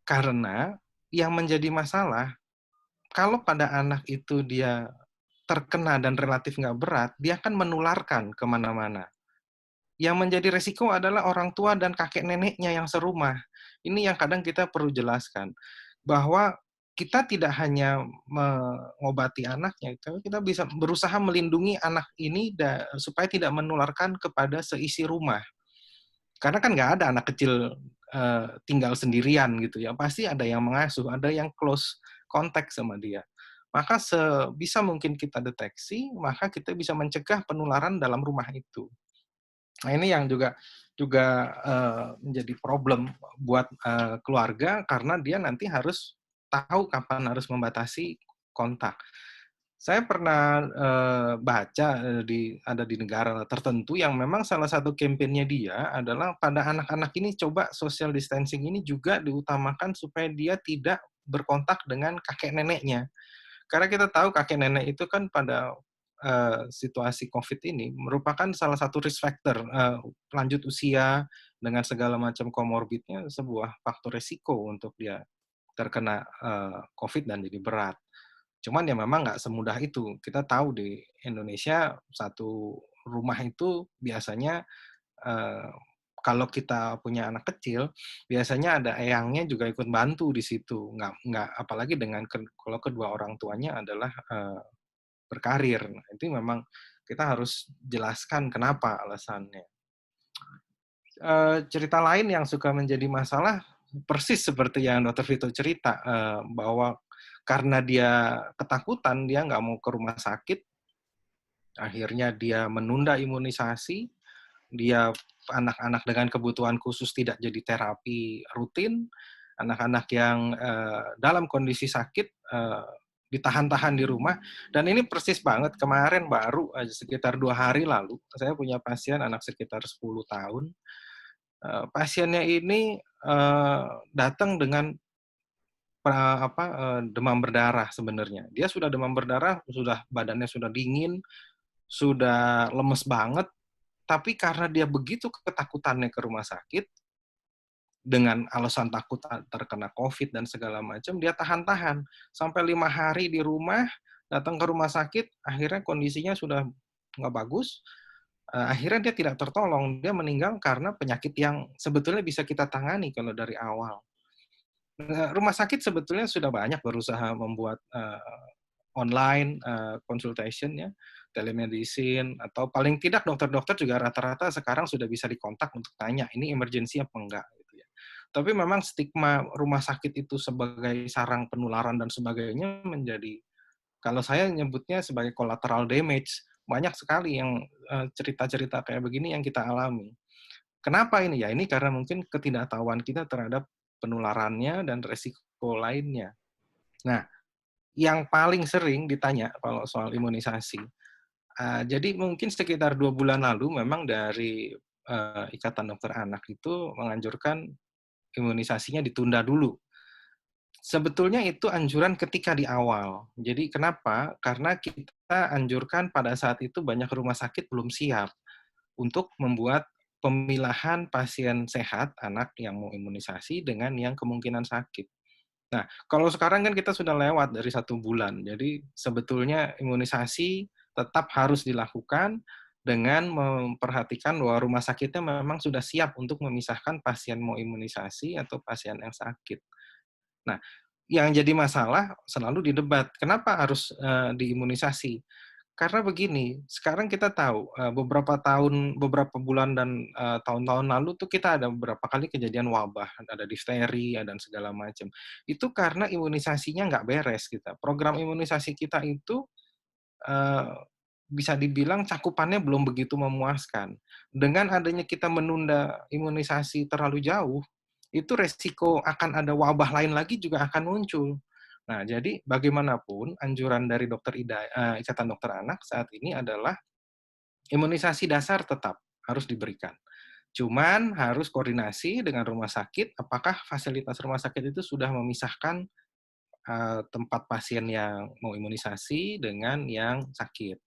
Karena yang menjadi masalah, kalau pada anak itu dia terkena dan relatif nggak berat, dia akan menularkan kemana-mana. Yang menjadi resiko adalah orang tua dan kakek neneknya yang serumah. Ini yang kadang kita perlu jelaskan. Bahwa kita tidak hanya mengobati anaknya, tapi kita bisa berusaha melindungi anak ini supaya tidak menularkan kepada seisi rumah. Karena kan nggak ada anak kecil tinggal sendirian gitu ya, pasti ada yang mengasuh, ada yang close contact sama dia. Maka sebisa mungkin kita deteksi, maka kita bisa mencegah penularan dalam rumah itu. Nah ini yang juga menjadi problem buat keluarga, karena dia nanti harus tahu kapan harus membatasi kontak. Saya pernah baca ada di negara tertentu yang memang salah satu kampanye dia adalah pada anak-anak ini coba social distancing ini juga diutamakan supaya dia tidak berkontak dengan kakek neneknya. Karena kita tahu kakek nenek itu kan pada situasi COVID ini merupakan salah satu risk factor, lanjut usia dengan segala macam komorbidnya sebuah faktor resiko untuk dia terkena COVID dan jadi berat. Cuman ya memang nggak semudah itu. Kita tahu di Indonesia satu rumah itu biasanya kalau kita punya anak kecil, biasanya ada eyangnya juga ikut bantu di situ. Nggak apalagi dengan kalau kedua orang tuanya adalah berkarir. Nah, itu memang kita harus jelaskan kenapa alasannya. Cerita lain yang suka menjadi masalah persis seperti yang Dr. Vito cerita, bahwa karena dia ketakutan, dia nggak mau ke rumah sakit, akhirnya dia menunda imunisasi, dia anak-anak dengan kebutuhan khusus tidak jadi terapi rutin, anak-anak yang dalam kondisi sakit ditahan-tahan di rumah, dan ini persis banget kemarin baru sekitar 2 hari lalu, saya punya pasien anak sekitar 10 tahun, pasiennya ini datang dengan demam berdarah sebenarnya. Dia sudah demam berdarah, badannya sudah dingin, sudah lemes banget, tapi karena dia begitu ketakutannya ke rumah sakit, dengan alasan takut terkena COVID dan segala macam, dia tahan-tahan. Sampai 5 hari di rumah, datang ke rumah sakit, akhirnya kondisinya sudah nggak bagus, akhirnya dia tidak tertolong. Dia meninggal karena penyakit yang sebetulnya bisa kita tangani kalau dari awal. Rumah sakit sebetulnya sudah banyak berusaha membuat online consultation ya, telemedicine, atau paling tidak dokter-dokter juga rata-rata sekarang sudah bisa dikontak untuk tanya ini emergency apa enggak gitu ya. Tapi memang stigma rumah sakit itu sebagai sarang penularan dan sebagainya menjadi, kalau saya nyebutnya sebagai collateral damage. Banyak sekali yang cerita-cerita kayak begini yang kita alami. Kenapa ini? Ya ini karena mungkin ketidaktahuan kita terhadap penularannya dan resiko lainnya. Nah, yang paling sering ditanya kalau soal imunisasi, jadi mungkin sekitar 2 bulan lalu memang dari Ikatan Dokter Anak itu menganjurkan imunisasinya ditunda dulu. Sebetulnya itu anjuran ketika di awal. Jadi kenapa? Karena kita anjurkan pada saat itu banyak rumah sakit belum siap untuk membuat pemilahan pasien sehat, anak yang mau imunisasi dengan yang kemungkinan sakit. Nah, kalau sekarang kan kita sudah lewat dari 1 bulan, jadi sebetulnya imunisasi tetap harus dilakukan dengan memperhatikan bahwa rumah sakitnya memang sudah siap untuk memisahkan pasien mau imunisasi atau pasien yang sakit. Nah, yang jadi masalah selalu didebat, kenapa harus diimunisasi? Karena begini, sekarang kita tahu beberapa bulan dan tahun-tahun lalu tuh kita ada beberapa kali kejadian wabah, ada difteri, dan segala macam. Itu karena imunisasinya nggak beres kita. Program imunisasi kita itu bisa dibilang cakupannya belum begitu memuaskan. Dengan adanya kita menunda imunisasi terlalu jauh, itu resiko akan ada wabah lain lagi juga akan muncul. Nah, jadi bagaimanapun anjuran dari Ikatan Dokter Anak saat ini adalah imunisasi dasar tetap harus diberikan. Cuman harus koordinasi dengan rumah sakit, apakah fasilitas rumah sakit itu sudah memisahkan tempat pasien yang mau imunisasi dengan yang sakit.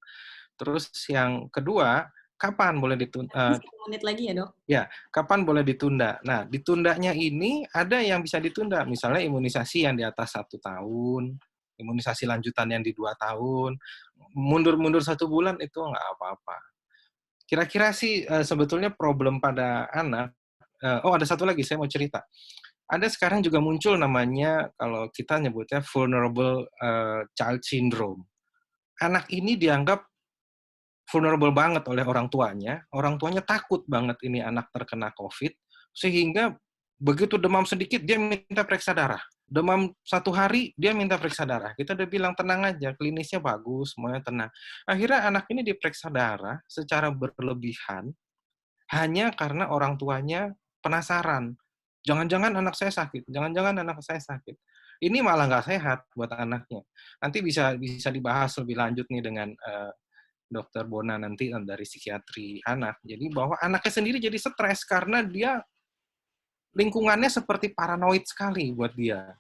Terus yang kedua, kapan boleh ditunda? 1 menit lagi ya, Dok? Ya, kapan boleh ditunda? Nah, ditundanya ini ada yang bisa ditunda, misalnya imunisasi yang di atas 1 tahun, imunisasi lanjutan yang di 2 tahun, mundur-mundur 1 bulan itu nggak apa-apa. Kira-kira sih sebetulnya problem pada anak, ada satu lagi saya mau cerita. ada sekarang juga muncul namanya, kalau kita nyebutnya vulnerable child syndrome. Anak ini dianggap vulnerable banget oleh orang tuanya takut banget ini anak terkena COVID, sehingga begitu demam sedikit, dia minta periksa darah. Demam 1 hari, dia minta periksa darah. Kita udah bilang, tenang aja, klinisnya bagus, semuanya tenang. Akhirnya anak ini diperiksa darah secara berlebihan, hanya karena orang tuanya penasaran. Jangan-jangan anak saya sakit, jangan-jangan anak saya sakit. Ini malah nggak sehat buat anaknya. Nanti bisa dibahas lebih lanjut nih dengan Dokter Bona nanti dari psikiatri anak. Jadi bahwa anaknya sendiri jadi stres karena dia lingkungannya seperti paranoid sekali buat dia.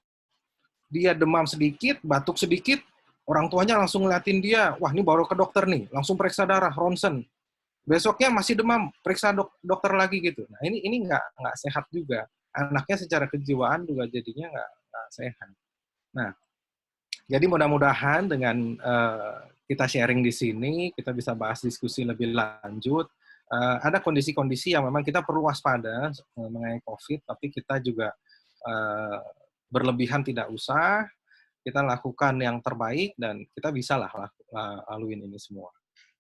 Dia demam sedikit, batuk sedikit, orang tuanya langsung ngeliatin dia, wah ini baru ke dokter nih, langsung periksa darah, ronsen. Besoknya masih demam, periksa dokter lagi gitu. Nah ini nggak sehat juga. Anaknya secara kejiwaan juga jadinya nggak sehat. Nah, jadi mudah-mudahan dengan kita sharing di sini, kita bisa bahas diskusi lebih lanjut. Ada kondisi-kondisi yang memang kita perlu waspada mengenai COVID, tapi kita juga berlebihan tidak usah. Kita lakukan yang terbaik dan kita bisa lah laluin ini semua.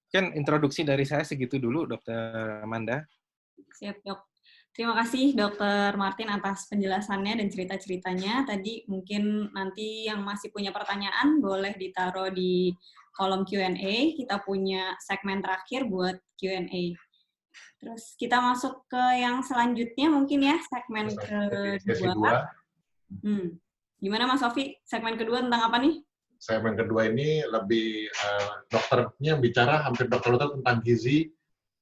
Mungkin introduksi dari saya segitu dulu, Dr. Amanda. Siap, Dok. Terima kasih Dr. Martin atas penjelasannya dan cerita-ceritanya. Tadi mungkin nanti yang masih punya pertanyaan boleh ditaruh di kolom Q&A. Kita punya segmen terakhir buat Q&A. Terus kita masuk ke yang selanjutnya mungkin ya, segmen kedua. Gimana Mas Sofi? Segmen kedua tentang apa nih? Segmen kedua ini lebih dokternya bicara hampir dokter tentang gizi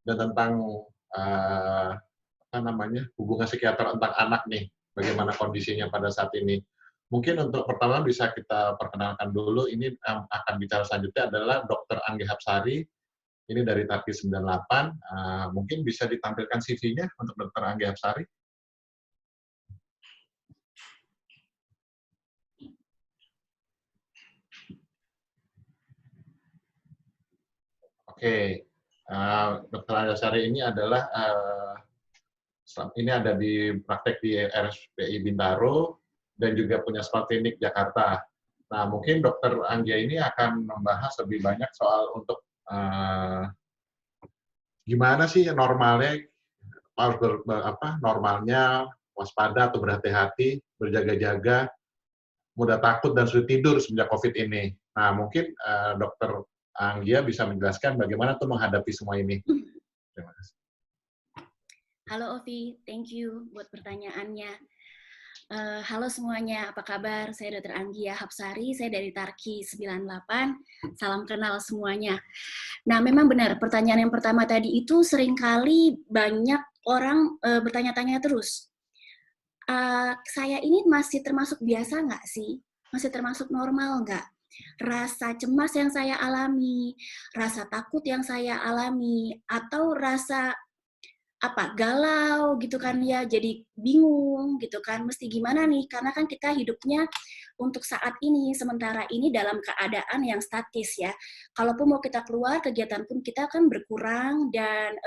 dan tentang hubungan psikiater tentang anak nih, bagaimana kondisinya pada saat ini. Mungkin untuk pertama bisa kita perkenalkan dulu, ini akan bicara selanjutnya adalah Dr. Anggi Hapsari, ini dari Tarki 98, mungkin bisa ditampilkan CV-nya untuk Dr. Anggi Hapsari. Oke, Dr. Anggi Hapsari ini adalah ini ada di praktek di RSPI Bintaro dan juga punya Spa Klinik Jakarta. Nah, mungkin Dr. Anggia ini akan membahas lebih banyak soal untuk gimana sih normalnya, normalnya waspada atau berhati-hati, berjaga-jaga, mudah takut dan sulit tidur semenjak COVID ini. Nah, mungkin Dr. Anggia bisa menjelaskan bagaimana tuh menghadapi semua ini. Terima kasih. Halo Ovi, thank you buat pertanyaannya. Halo semuanya, apa kabar? Saya Dr. Anggia Hapsari, saya dari Tarki 98. Salam kenal semuanya. Nah, memang benar, pertanyaan yang pertama tadi itu seringkali banyak orang bertanya-tanya terus. Saya ini masih termasuk biasa nggak sih? Masih termasuk normal nggak? Rasa cemas yang saya alami, rasa takut yang saya alami, atau rasa galau gitu kan ya, jadi bingung gitu kan, mesti gimana nih, karena kan kita hidupnya untuk saat ini, sementara ini dalam keadaan yang statis ya. Kalaupun mau kita keluar, kegiatan pun kita kan berkurang dan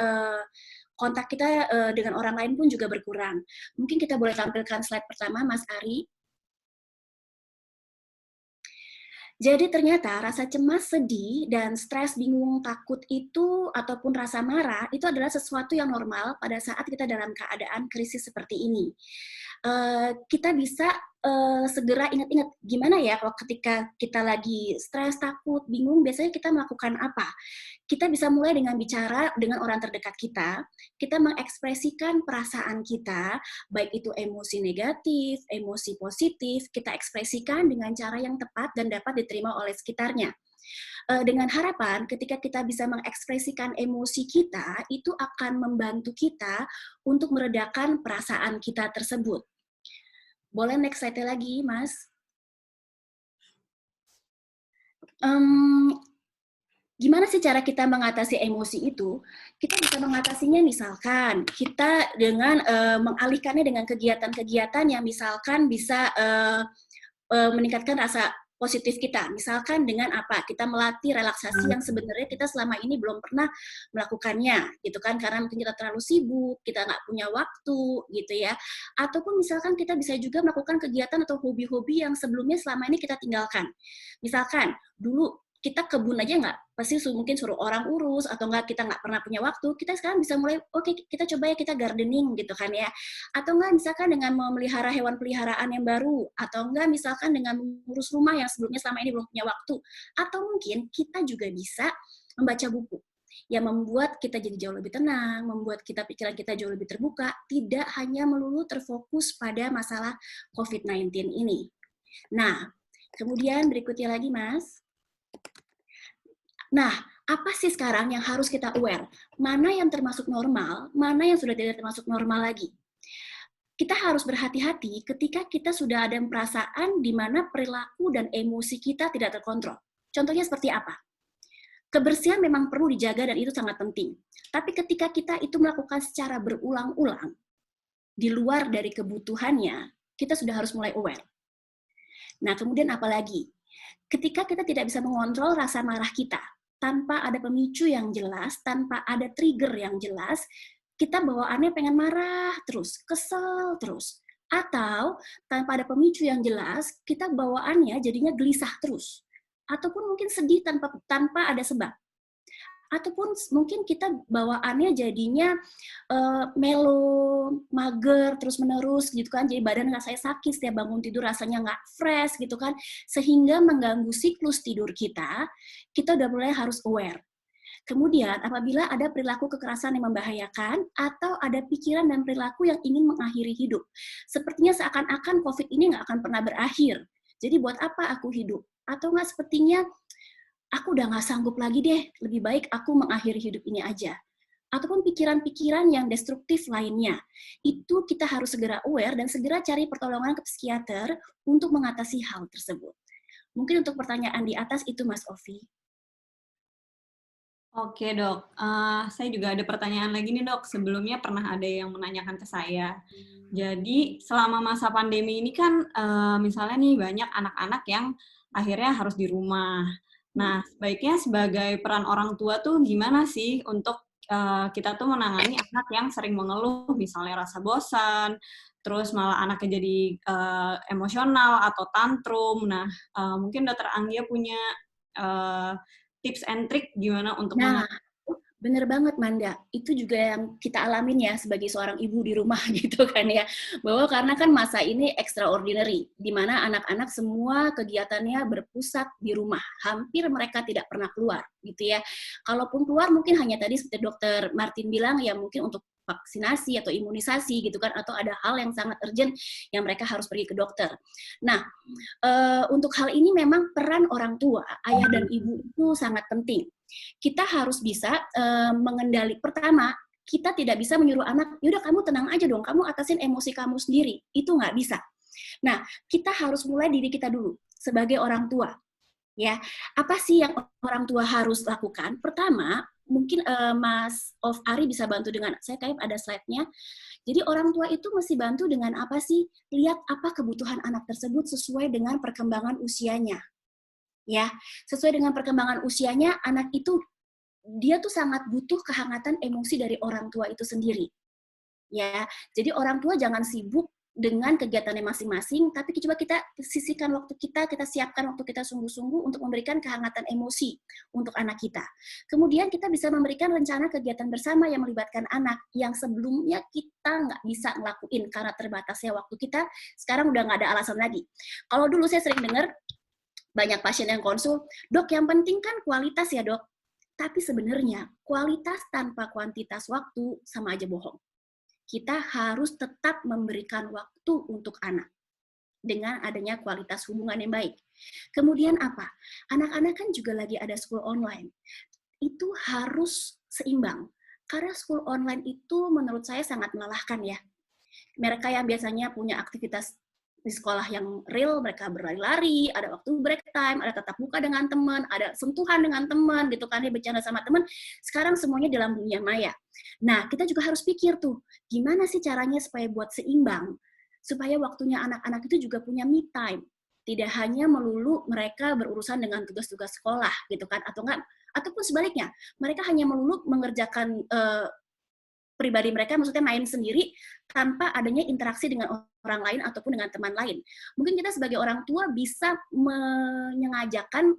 kontak kita dengan orang lain pun juga berkurang. Mungkin kita boleh tampilkan slide pertama, Mas Ari. Jadi ternyata rasa cemas, sedih, dan stres, bingung, takut itu, ataupun rasa marah, itu adalah sesuatu yang normal pada saat kita dalam keadaan krisis seperti ini. Kita bisa segera ingat-ingat, gimana ya kalau ketika kita lagi stres, takut, bingung, biasanya kita melakukan apa? Kita bisa mulai dengan bicara dengan orang terdekat kita mengekspresikan perasaan kita, baik itu emosi negatif, emosi positif, kita ekspresikan dengan cara yang tepat dan dapat diterima oleh sekitarnya. Dengan harapan ketika kita bisa mengekspresikan emosi kita, itu akan membantu kita untuk meredakan perasaan kita tersebut. Boleh next slide lagi, Mas? Gimana sih cara kita mengatasi emosi itu? Kita bisa mengatasinya misalkan kita dengan mengalihkannya dengan kegiatan-kegiatan yang misalkan bisa meningkatkan rasa positif kita. Misalkan dengan apa? Kita melatih relaksasi yang sebenarnya kita selama ini belum pernah melakukannya, gitu kan? Karena mungkin kita terlalu sibuk, kita nggak punya waktu, gitu ya. Ataupun misalkan kita bisa juga melakukan kegiatan atau hobi-hobi yang sebelumnya selama ini kita tinggalkan. Misalkan dulu kita kebun aja nggak, pasti mungkin suruh orang urus, atau nggak kita nggak pernah punya waktu, kita sekarang bisa mulai, oke, kita coba ya kita gardening gitu kan ya. Atau nggak misalkan dengan memelihara hewan peliharaan yang baru, atau nggak misalkan dengan mengurus rumah yang sebelumnya selama ini belum punya waktu. Atau mungkin kita juga bisa membaca buku yang membuat kita jadi jauh lebih tenang, membuat pikiran kita jauh lebih terbuka, tidak hanya melulu terfokus pada masalah COVID-19 ini. Nah, kemudian berikutnya lagi, Mas. Nah, apa sih sekarang yang harus kita aware? Mana yang termasuk normal, mana yang sudah tidak termasuk normal lagi? Kita harus berhati-hati ketika kita sudah ada perasaan di mana perilaku dan emosi kita tidak terkontrol. Contohnya seperti apa? Kebersihan memang perlu dijaga dan itu sangat penting. Tapi ketika kita itu melakukan secara berulang-ulang, di luar dari kebutuhannya, kita sudah harus mulai aware. Nah, kemudian apa lagi? Ketika kita tidak bisa mengontrol rasa marah kita, tanpa ada pemicu yang jelas, tanpa ada trigger yang jelas, kita bawaannya pengen marah terus, kesel terus. Atau tanpa ada pemicu yang jelas, kita bawaannya jadinya gelisah terus. Ataupun mungkin sedih tanpa ada sebab. Ataupun mungkin kita bawaannya jadinya melo, mager, terus-menerus gitu kan, jadi badan rasanya sakit, setiap bangun tidur rasanya nggak fresh gitu kan, sehingga mengganggu siklus tidur kita udah mulai harus aware. Kemudian apabila ada perilaku kekerasan yang membahayakan, atau ada pikiran dan perilaku yang ingin mengakhiri hidup, sepertinya seakan-akan COVID ini nggak akan pernah berakhir, jadi buat apa aku hidup? Atau nggak sepertinya, aku udah nggak sanggup lagi deh, lebih baik aku mengakhiri hidup ini aja. Ataupun pikiran-pikiran yang destruktif lainnya. Itu kita harus segera aware dan segera cari pertolongan ke psikiater untuk mengatasi hal tersebut. Mungkin untuk pertanyaan di atas itu, Mas Ovi. Oke dok, saya juga ada pertanyaan lagi nih dok. Sebelumnya pernah ada yang menanyakan ke saya. Jadi selama masa pandemi ini kan misalnya nih banyak anak-anak yang akhirnya harus di rumah. Nah, sebaiknya sebagai peran orang tua tuh gimana sih untuk kita tuh menangani anak yang sering mengeluh, misalnya rasa bosan, terus malah anaknya jadi emosional atau tantrum. Nah, mungkin Dokter Anggia punya tips and trick gimana untuk Bener banget, Manda. Itu juga yang kita alamin ya sebagai seorang ibu di rumah gitu kan ya. Bahwa karena kan masa ini extraordinary, di mana anak-anak semua kegiatannya berpusat di rumah. Hampir mereka tidak pernah keluar gitu ya. Kalaupun keluar mungkin hanya tadi seperti Dokter Martin bilang ya mungkin untuk vaksinasi atau imunisasi gitu kan, atau ada hal yang sangat urgent yang mereka harus pergi ke dokter. Nah, untuk hal ini memang peran orang tua, ayah dan ibu itu sangat penting. Kita harus bisa mengendali. Pertama, kita tidak bisa menyuruh anak, yaudah kamu tenang aja dong, kamu atasin emosi kamu sendiri. Itu nggak bisa. Nah, kita harus mulai diri kita dulu sebagai orang tua. Ya, apa sih yang orang tua harus lakukan? Pertama, mungkin Mas Ari bisa bantu dengan, saya kayak ada slide-nya. Jadi orang tua itu mesti bantu dengan apa sih? Lihat apa kebutuhan anak tersebut sesuai dengan perkembangan usianya. Ya, sesuai dengan perkembangan usianya, anak itu dia tuh sangat butuh kehangatan emosi dari orang tua itu sendiri. Ya, jadi orang tua jangan sibuk dengan kegiatannya masing-masing, tapi coba kita sisihkan waktu kita siapkan waktu kita sungguh-sungguh untuk memberikan kehangatan emosi untuk anak kita. Kemudian kita bisa memberikan rencana kegiatan bersama yang melibatkan anak, yang sebelumnya kita nggak bisa ngelakuin karena terbatasnya waktu kita, sekarang udah nggak ada alasan lagi. Kalau dulu saya sering dengar, banyak pasien yang konsul, dok yang penting kan kualitas ya dok, tapi sebenarnya kualitas tanpa kuantitas waktu sama aja bohong. Kita harus tetap memberikan waktu untuk anak dengan adanya kualitas hubungan yang baik. Kemudian apa? Anak-anak kan juga lagi ada school online. Itu harus seimbang. Karena school online itu menurut saya sangat melelahkan ya. Mereka yang biasanya punya aktivitas di sekolah yang real, mereka berlari-lari, ada waktu break time, ada tatap muka dengan teman, ada sentuhan dengan teman, gitu kan, bercanda sama teman. Sekarang semuanya dalam dunia maya. Nah, kita juga harus pikir tuh, gimana sih caranya supaya buat seimbang, supaya waktunya anak-anak itu juga punya me time. Tidak hanya melulu mereka berurusan dengan tugas-tugas sekolah gitu kan, atau enggak, ataupun sebaliknya, mereka hanya melulu mengerjakan pribadi mereka, maksudnya main sendiri tanpa adanya interaksi dengan orang lain ataupun dengan teman lain. Mungkin kita sebagai orang tua bisa mensengajakan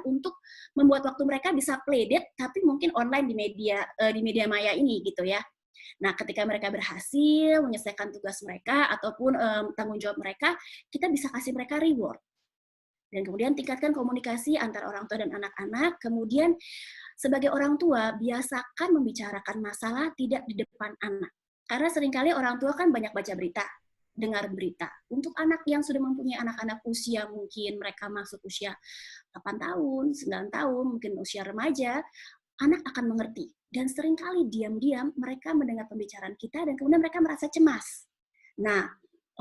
untuk membuat waktu mereka bisa playdate, tapi mungkin online di media maya ini gitu ya. Nah, ketika mereka berhasil menyelesaikan tugas mereka ataupun tanggung jawab mereka, kita bisa kasih mereka reward. Dan kemudian tingkatkan komunikasi antara orang tua dan anak-anak. Kemudian sebagai orang tua, biasakan membicarakan masalah tidak di depan anak. Karena seringkali orang tua kan banyak baca berita, dengar berita. Untuk anak yang sudah mempunyai anak-anak usia, mungkin mereka masuk usia 8 tahun, 9 tahun, mungkin usia remaja, anak akan mengerti. Dan seringkali diam-diam mereka mendengar pembicaraan kita dan kemudian mereka merasa cemas. Nah,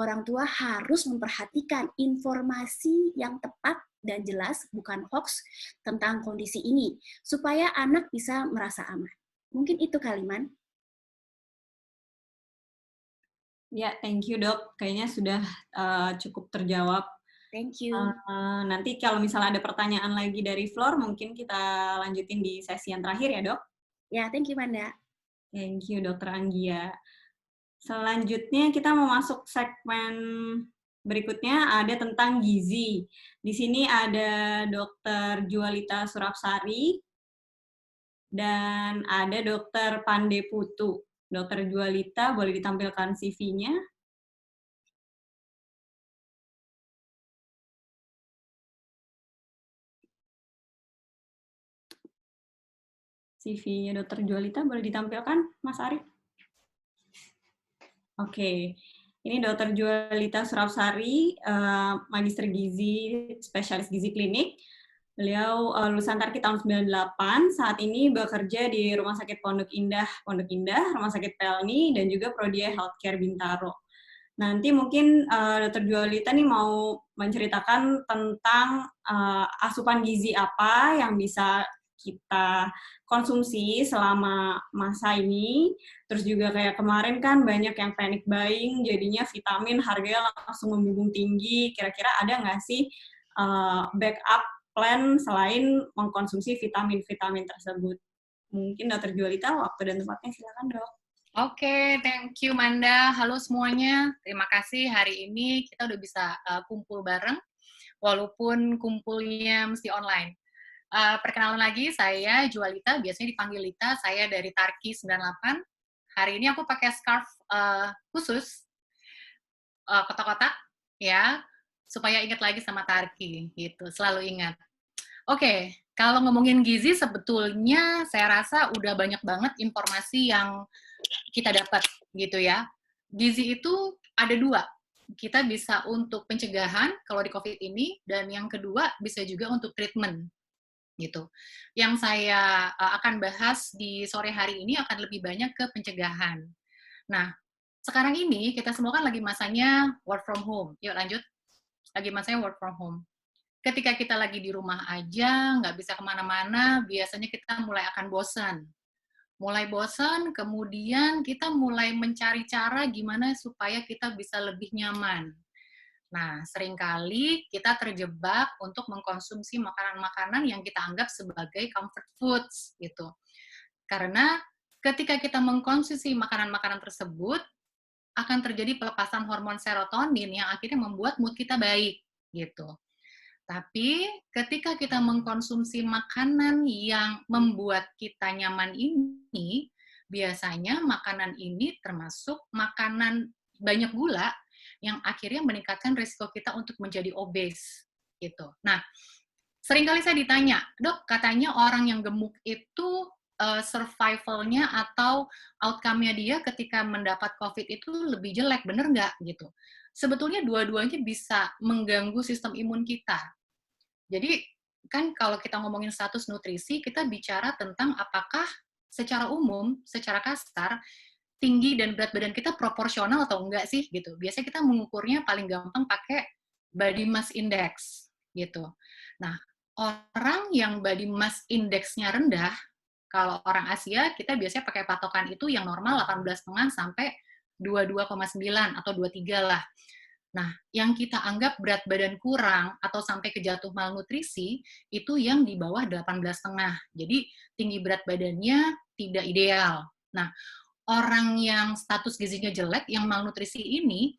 orang tua harus memperhatikan informasi yang tepat dan jelas, bukan hoax tentang kondisi ini, supaya anak bisa merasa aman. Mungkin itu Kaliman. Ya, thank you dok. Kayaknya sudah cukup terjawab. Thank you. Nanti kalau misalnya ada pertanyaan lagi dari floor, mungkin kita lanjutin di sesi yang terakhir ya dok? Ya, thank you Manda. Thank you Dokter Anggia. Selanjutnya kita mau masuk segmen berikutnya, ada tentang gizi. Di sini ada Dokter Jualita Surapsari dan ada Dokter Pande Putu. Dokter Jualita, boleh ditampilkan CV-nya. CV-nya Dokter Jualita boleh ditampilkan, Mas Arif? Oke, ini Dokter Jualita Surapsari, Magister Gizi, Spesialis Gizi Klinik. Beliau lulusan Tarki tahun 98, saat ini bekerja di Rumah Sakit Pondok Indah, Rumah Sakit Pelni, dan juga Prodi Healthcare Bintaro. Nanti mungkin Dokter Jualita nih mau menceritakan tentang asupan gizi apa yang bisa kita konsumsi selama masa ini. Terus juga kayak kemarin kan banyak yang panic buying, jadinya vitamin harganya langsung membumbung tinggi. Kira-kira ada nggak sih backup plan selain mengkonsumsi vitamin-vitamin tersebut? Mungkin Dokter Jualita, waktu dan tempatnya silakan dok. Oke, thank you Manda. Halo semuanya, terima kasih hari ini kita udah bisa kumpul bareng, walaupun kumpulnya mesti online. Perkenalan lagi, saya Jualita, biasanya dipanggil Lita, saya dari Tarki 98. Hari ini aku pakai scarf khusus, kotak-kotak, ya, supaya ingat lagi sama Tarki, gitu, selalu ingat. Oke, kalau ngomongin gizi, sebetulnya saya rasa udah banyak banget informasi yang kita dapat, gitu ya. Gizi itu ada dua, kita bisa untuk pencegahan kalau di COVID ini, dan yang kedua bisa juga untuk treatment. Gitu. Yang saya akan bahas di sore hari ini akan lebih banyak ke pencegahan. Nah, sekarang ini kita semua kan lagi masanya work from home. Yuk lanjut. Lagi masanya work from home. Ketika kita lagi di rumah aja, nggak bisa kemana-mana, biasanya kita mulai akan bosan. Mulai bosan, kemudian kita mulai mencari cara gimana supaya kita bisa lebih nyaman. Nah, seringkali kita terjebak untuk mengkonsumsi makanan-makanan yang kita anggap sebagai comfort foods, gitu. Karena ketika kita mengkonsumsi makanan-makanan tersebut, akan terjadi pelepasan hormon serotonin yang akhirnya membuat mood kita baik, gitu. Tapi ketika kita mengkonsumsi makanan yang membuat kita nyaman ini, biasanya makanan ini termasuk makanan banyak gula, yang akhirnya meningkatkan risiko kita untuk menjadi obes, gitu. Nah, seringkali saya ditanya, dok, katanya orang yang gemuk itu survival-nya atau outcome-nya dia ketika mendapat COVID itu lebih jelek, bener nggak? Gitu. Sebetulnya dua-duanya bisa mengganggu sistem imun kita. Jadi, kan kalau kita ngomongin status nutrisi, kita bicara tentang apakah secara umum, secara kasar, tinggi dan berat badan kita proporsional atau enggak sih gitu. Biasanya kita mengukurnya paling gampang pakai body mass index gitu. Nah, orang yang body mass index-nya rendah, kalau orang Asia kita biasanya pakai patokan itu yang normal 18,5 sampai 22,9 atau 23 lah. Nah, yang kita anggap berat badan kurang atau sampai ke jatuh malnutrisi, itu yang di bawah 18,5. Jadi, tinggi berat badannya tidak ideal. Nah, orang yang status gizinya jelek, yang malnutrisi ini,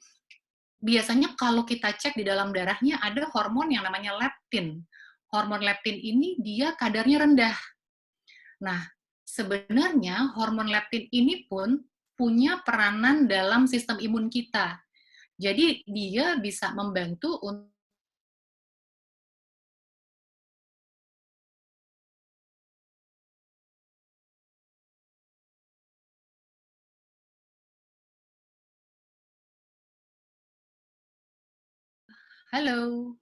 biasanya kalau kita cek di dalam darahnya ada hormon yang namanya leptin. Hormon leptin ini dia kadarnya rendah. Nah, sebenarnya hormon leptin ini pun punya peranan dalam sistem imun kita. Jadi dia bisa membantu untuk halo.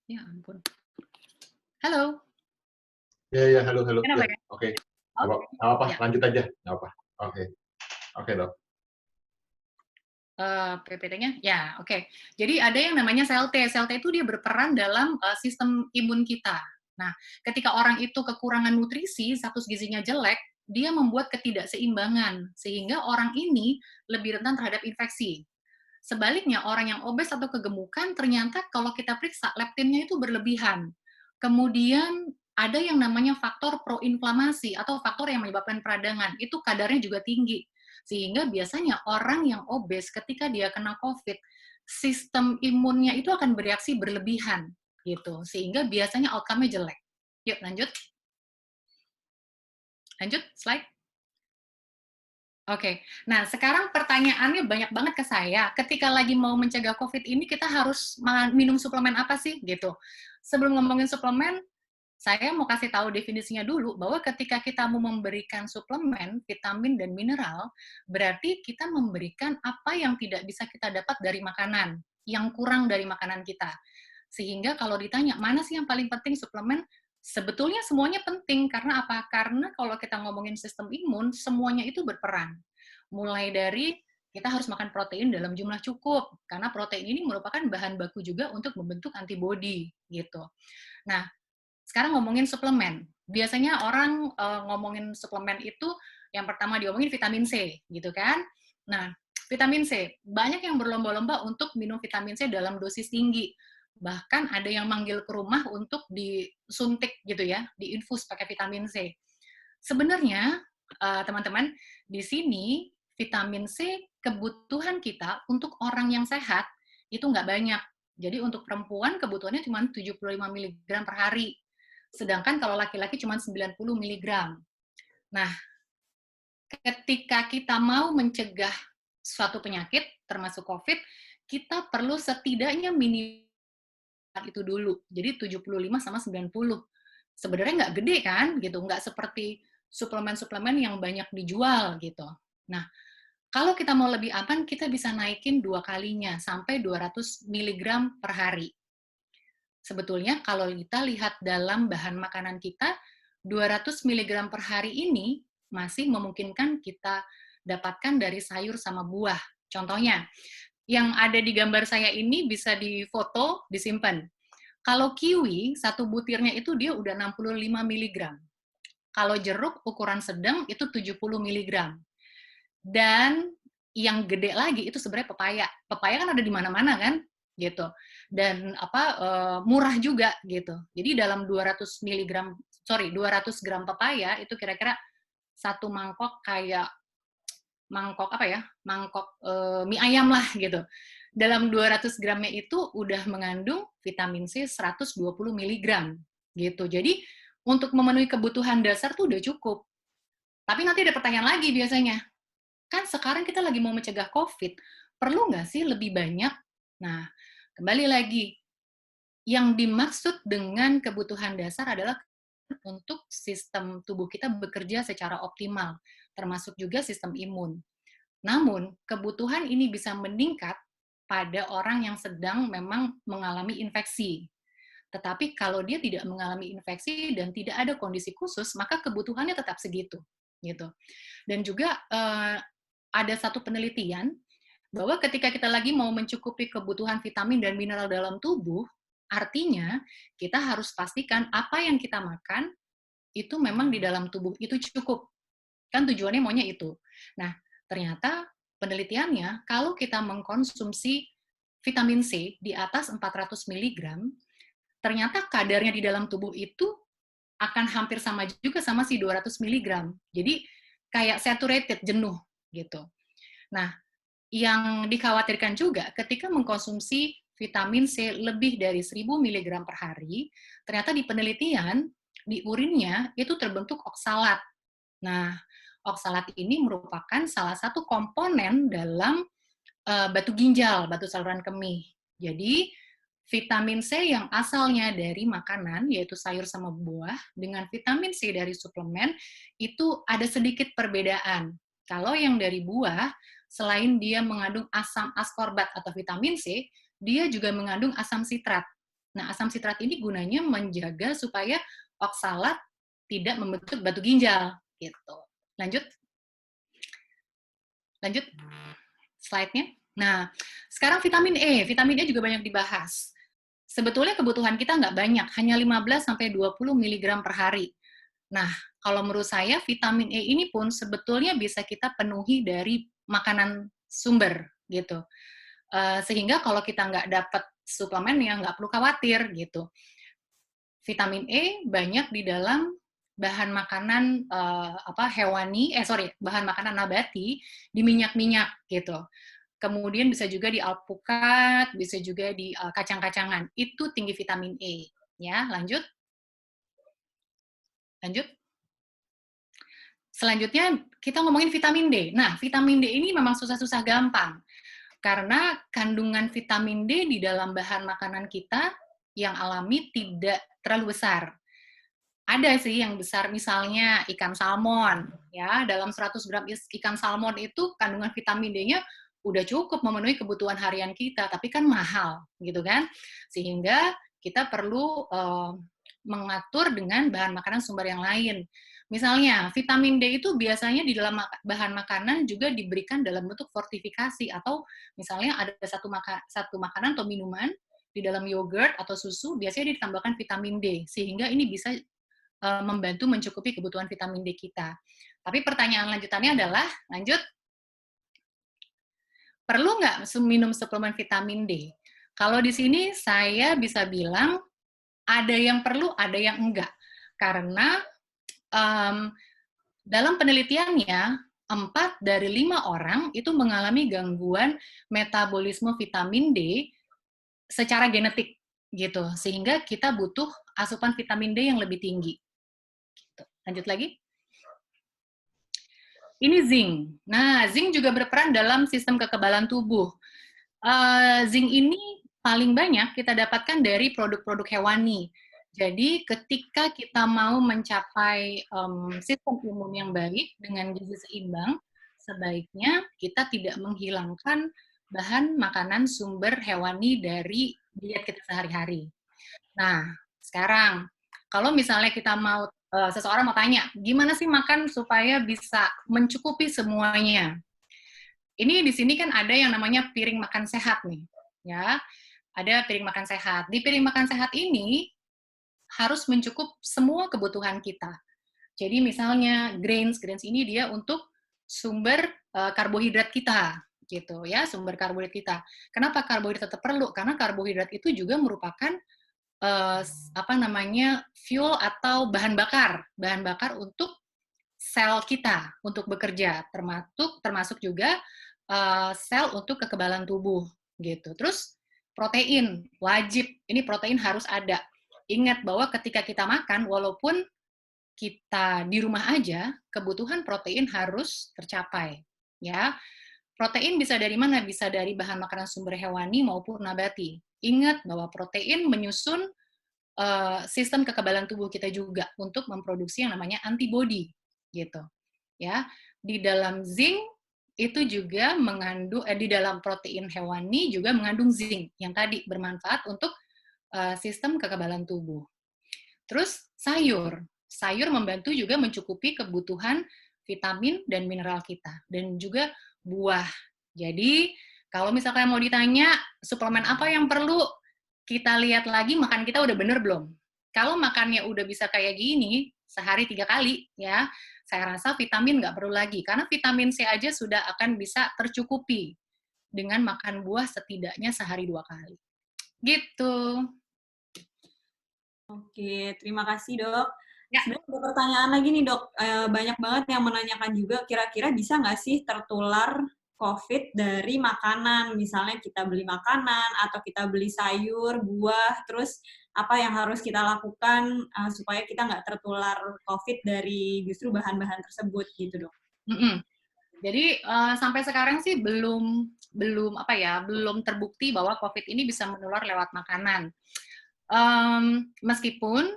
Ya ampun. Halo. Ya, halo. Kenapa Ya, ya? oke. Oke. Nggak apa, Ya. lanjut aja. Nggak apa. Oke, Dok. PPT-nya? Ya, oke. Jadi ada yang namanya sel T. Sel T itu dia berperan dalam sistem imun kita. Nah, ketika orang itu kekurangan nutrisi, status gizinya jelek, dia membuat ketidakseimbangan, sehingga orang ini lebih rentan terhadap infeksi. Sebaliknya, orang yang obes atau kegemukan, ternyata kalau kita periksa, leptinnya itu berlebihan. Kemudian ada yang namanya faktor proinflamasi atau faktor yang menyebabkan peradangan. Itu kadarnya juga tinggi. Sehingga biasanya orang yang obes ketika dia kena COVID, sistem imunnya itu akan bereaksi berlebihan. Gitu. Sehingga biasanya outcome-nya jelek. Yuk, lanjut. Lanjut, slide. Oke, nah sekarang pertanyaannya banyak banget ke saya. Ketika lagi mau mencegah COVID ini, kita harus minum suplemen apa sih? Gitu. Sebelum ngomongin suplemen, saya mau kasih tahu definisinya dulu, bahwa ketika kita mau memberikan suplemen, vitamin, dan mineral, berarti kita memberikan apa yang tidak bisa kita dapat dari makanan, yang kurang dari makanan kita. Sehingga kalau ditanya, mana sih yang paling penting suplemen? Sebetulnya semuanya penting, karena apa? Karena kalau kita ngomongin sistem imun, semuanya itu berperan. Mulai dari kita harus makan protein dalam jumlah cukup, karena protein ini merupakan bahan baku juga untuk membentuk antibodi, gitu. Nah, sekarang ngomongin suplemen. Biasanya orang ngomongin suplemen itu, yang pertama diomongin vitamin C, gitu kan? Nah, vitamin C, banyak yang berlomba-lomba untuk minum vitamin C dalam dosis tinggi. Bahkan ada yang manggil ke rumah untuk disuntik gitu ya, diinfus pakai vitamin C. Sebenarnya, teman-teman, di sini vitamin C kebutuhan kita untuk orang yang sehat itu nggak banyak. Jadi untuk perempuan kebutuhannya cuma 75 mg per hari. Sedangkan kalau laki-laki cuma 90 mg. Nah, ketika kita mau mencegah suatu penyakit, termasuk COVID, kita perlu setidaknya minimal itu dulu. Jadi 75 sama 90. Sebenarnya nggak gede kan, gitu. Nggak seperti suplemen-suplemen yang banyak dijual, gitu. Nah, kalau kita mau lebih aman, kita bisa naikin 2 kalinya, sampai 200 mg per hari. Sebetulnya kalau kita lihat dalam bahan makanan kita, 200 mg per hari ini masih memungkinkan kita dapatkan dari sayur sama buah. Contohnya, yang ada di gambar saya ini bisa difoto, disimpan. Kalau kiwi, satu butirnya itu dia udah 65 mg. Kalau jeruk, ukuran sedang, itu 70 mg. Dan yang gede lagi itu sebenarnya pepaya. Pepaya kan ada di mana-mana kan, gitu. Dan murah juga gitu. Jadi dalam 200 gram pepaya itu kira-kira satu mangkok kayak mangkok mie ayam lah gitu. Dalam 200 gramnya itu udah mengandung vitamin C 120 mg gitu. Jadi untuk memenuhi kebutuhan dasar tuh udah cukup. Tapi nanti ada pertanyaan lagi biasanya. Kan sekarang kita lagi mau mencegah COVID, perlu nggak sih lebih banyak? Nah, kembali lagi, yang dimaksud dengan kebutuhan dasar adalah untuk sistem tubuh kita bekerja secara optimal, termasuk juga sistem imun. Namun, kebutuhan ini bisa meningkat pada orang yang sedang memang mengalami infeksi. Tetapi kalau dia tidak mengalami infeksi dan tidak ada kondisi khusus, maka kebutuhannya tetap segitu. Gitu. Dan juga ada satu penelitian bahwa ketika kita lagi mau mencukupi kebutuhan vitamin dan mineral dalam tubuh, artinya kita harus pastikan apa yang kita makan itu memang di dalam tubuh itu cukup. Kan tujuannya maunya itu. Nah, ternyata penelitiannya, kalau kita mengkonsumsi vitamin C di atas 400 mg, ternyata kadarnya di dalam tubuh itu akan hampir sama juga sama si 200 mg. Jadi kayak saturated, jenuh gitu. Nah, yang dikhawatirkan juga ketika mengkonsumsi vitamin C lebih dari 1000 mg per hari, ternyata di penelitian di urinnya itu terbentuk oksalat. Nah, oksalat ini merupakan salah satu komponen dalam batu ginjal, batu saluran kemih. Jadi, vitamin C yang asalnya dari makanan, yaitu sayur sama buah, dengan vitamin C dari suplemen, itu ada sedikit perbedaan. Kalau yang dari buah, selain dia mengandung asam askorbat atau vitamin C, dia juga mengandung asam sitrat. Nah, asam sitrat ini gunanya menjaga supaya oksalat tidak membentuk batu ginjal. Gitu. Lanjut. Lanjut. Slide-nya. Nah, sekarang vitamin E. Vitamin E juga banyak dibahas. Sebetulnya kebutuhan kita nggak banyak, hanya 15-20 mg per hari. Nah, kalau menurut saya, vitamin E ini pun sebetulnya bisa kita penuhi dari makanan sumber, gitu. Sehingga kalau kita nggak dapat suplemen, ya nggak perlu khawatir, gitu. Vitamin E banyak di dalam bahan makanan bahan makanan nabati di minyak-minyak gitu. Kemudian bisa juga di alpukat, bisa juga di kacang-kacangan. Itu tinggi vitamin E. Ya, lanjut. Lanjut. Selanjutnya kita ngomongin vitamin D. Nah, vitamin D ini memang susah-susah gampang. Karena kandungan vitamin D di dalam bahan makanan kita yang alami tidak terlalu besar. Ada sih yang besar, misalnya ikan salmon. Ya, dalam 100 gram ikan salmon itu kandungan vitamin D-nya udah cukup memenuhi kebutuhan harian kita, tapi kan mahal, gitu kan? Sehingga kita perlu mengatur dengan bahan makanan sumber yang lain. Misalnya, vitamin D itu biasanya di dalam bahan makanan juga diberikan dalam bentuk fortifikasi, atau misalnya ada satu makanan atau minuman di dalam yogurt atau susu, biasanya ditambahkan vitamin D, sehingga ini bisa membantu mencukupi kebutuhan vitamin D kita. Tapi pertanyaan lanjutannya adalah, lanjut, perlu nggak minum suplemen vitamin D? Kalau di sini saya bisa bilang, ada yang perlu, ada yang enggak. Karena dalam penelitiannya, 4 dari 5 orang itu mengalami gangguan metabolisme vitamin D secara genetik, gitu. Sehingga kita butuh asupan vitamin D yang lebih tinggi. Lanjut lagi. Ini zinc. Nah, zinc juga berperan dalam sistem kekebalan tubuh. Zinc ini paling banyak kita dapatkan dari produk-produk hewani. Jadi, ketika kita mau mencapai sistem imun yang baik dengan gizi seimbang, sebaiknya kita tidak menghilangkan bahan makanan sumber hewani dari diet kita sehari-hari. Nah, sekarang, kalau misalnya kita mau seseorang mau tanya, gimana sih makan supaya bisa mencukupi semuanya? Ini di sini kan ada yang namanya piring makan sehat nih, ya. Ada piring makan sehat. Di piring makan sehat ini harus mencukup semua kebutuhan kita. Jadi misalnya grains ini dia untuk sumber karbohidrat kita, gitu ya, sumber karbohidrat kita. Kenapa karbohidrat tetap perlu? Karena karbohidrat itu juga merupakan fuel atau bahan bakar untuk sel kita untuk bekerja, termasuk juga sel untuk kekebalan tubuh, gitu. Terus protein wajib, ini protein harus ada. Ingat bahwa ketika kita makan, walaupun kita di rumah aja, kebutuhan protein harus tercapai, ya. Protein bisa dari mana? Bisa dari bahan makanan sumber hewani maupun nabati. Ingat bahwa protein menyusun sistem kekebalan tubuh kita juga untuk memproduksi yang namanya antibodi, gitu. Ya, di dalam zinc itu juga mengandung di dalam protein hewani juga mengandung zinc yang tadi bermanfaat untuk sistem kekebalan tubuh. Terus sayur membantu juga mencukupi kebutuhan vitamin dan mineral kita, dan juga buah. Jadi kalau misalkan mau ditanya suplemen apa yang perlu, kita lihat lagi makan kita udah bener belum. Kalau makannya udah bisa kayak gini sehari 3 kali, ya, saya rasa vitamin nggak perlu lagi, karena vitamin C aja sudah akan bisa tercukupi dengan makan buah setidaknya sehari 2 kali. Gitu. Oke, terima kasih dok. Ya. Sebenarnya ada pertanyaan lagi nih dok, banyak banget yang menanyakan juga, kira-kira bisa nggak sih tertular COVID dari makanan? Misalnya kita beli makanan, atau kita beli sayur, buah, terus apa yang harus kita lakukan supaya kita nggak tertular COVID dari justru bahan-bahan tersebut gitu dok? Mm-mm. Jadi sampai sekarang sih belum terbukti bahwa COVID ini bisa menular lewat makanan. Meskipun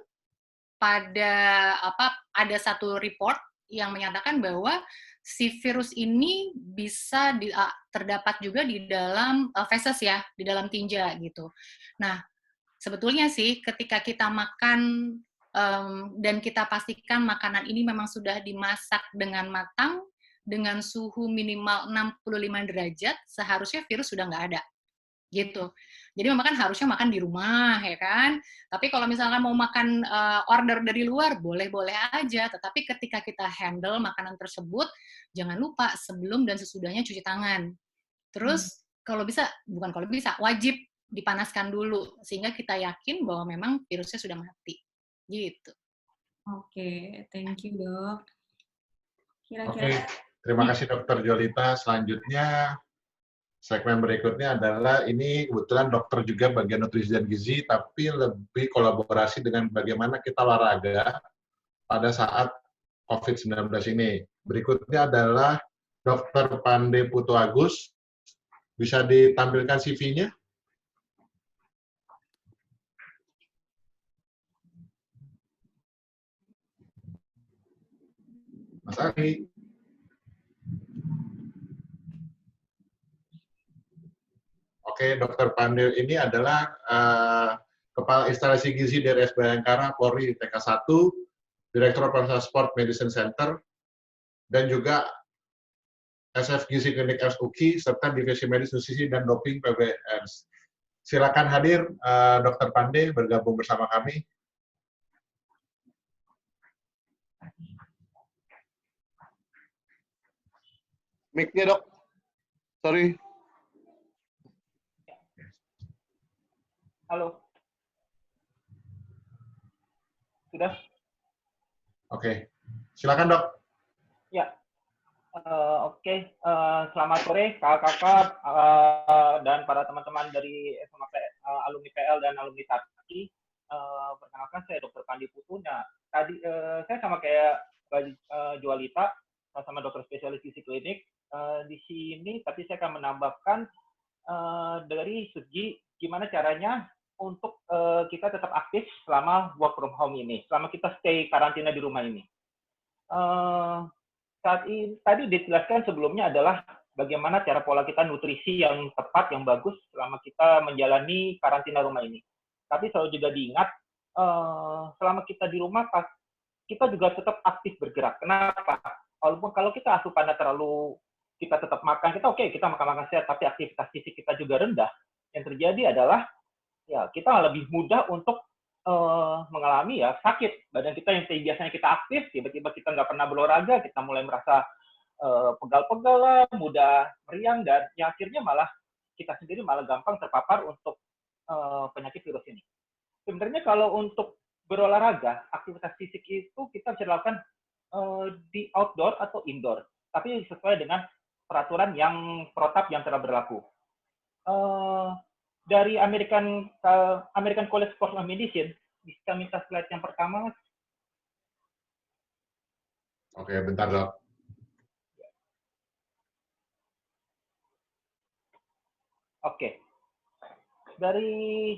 ada satu report yang menyatakan bahwa si virus ini bisa terdapat juga di dalam feses ya, di dalam tinja gitu. Nah, sebetulnya sih ketika kita makan dan kita pastikan makanan ini memang sudah dimasak dengan matang dengan suhu minimal 65 derajat, seharusnya virus sudah nggak ada. Gitu. Jadi memang kan harusnya makan di rumah, ya kan? Tapi kalau misalkan mau makan order dari luar, boleh-boleh aja. Tetapi ketika kita handle makanan tersebut, jangan lupa sebelum dan sesudahnya cuci tangan. Terus wajib dipanaskan dulu, sehingga kita yakin bahwa memang virusnya sudah mati. Gitu. Oke, thank you dok. Oke, terima kasih Dokter Jolita. Selanjutnya, segmen berikutnya adalah ini kebetulan dokter juga bagian nutrisi dan gizi, tapi lebih kolaborasi dengan bagaimana kita olahraga pada saat COVID-19 ini. Berikutnya adalah Dr. Pande Putu Agus. Bisa ditampilkan CV-nya? Mas Ari. Oke, Dr. Pande ini adalah Kepala Instalasi Gizi dari RS Bayangkara Polri TK1, Direktur Operasional Sport Medicine Center, dan juga SF Gizi Klinik RSUKI, serta Divisi Medis Nutrisi dan Doping PBNS. Silakan hadir, Dr. Pande, bergabung bersama kami. Mic-nya dok, sorry. Halo. Sudah? Oke. Silakan, Dok. Ya. Oke. Selamat sore, kakak-kakak dan para teman-teman dari SMA alumni PL dan alumni TAPI. Perkenalkan, saya Dr. Pandi Putu. Nah, tadi saya sama kayak Jualita, sama dokter spesialis gizi klinik di sini, tapi saya akan menambahkan dari segi gimana caranya untuk kita tetap aktif selama work from home ini, selama kita stay karantina di rumah ini. Saat ini tadi dijelaskan sebelumnya adalah bagaimana cara pola kita nutrisi yang tepat, yang bagus selama kita menjalani karantina rumah ini. Tapi selalu juga diingat, selama kita di rumah, kita juga tetap aktif bergerak. Kenapa? Walaupun kalau kita asupannya terlalu, kita tetap makan, kita kita makan-makan sehat, tapi aktivitas fisik kita juga rendah. Yang terjadi adalah ya kita lebih mudah untuk mengalami ya sakit. Badan kita yang biasanya kita aktif, tiba-tiba kita nggak pernah berolahraga, kita mulai merasa pegal-pegal lah, mudah meriang, dan yang akhirnya malah kita sendiri malah gampang terpapar untuk penyakit virus ini. Sebenarnya kalau untuk berolahraga, aktivitas fisik itu kita bisa lakukan di outdoor atau indoor, tapi sesuai dengan peraturan yang protap yang telah berlaku. Dari American College of Medicine, bisa minta slide yang pertama, Mas? Oke, bentar, Dok. Oke. Dari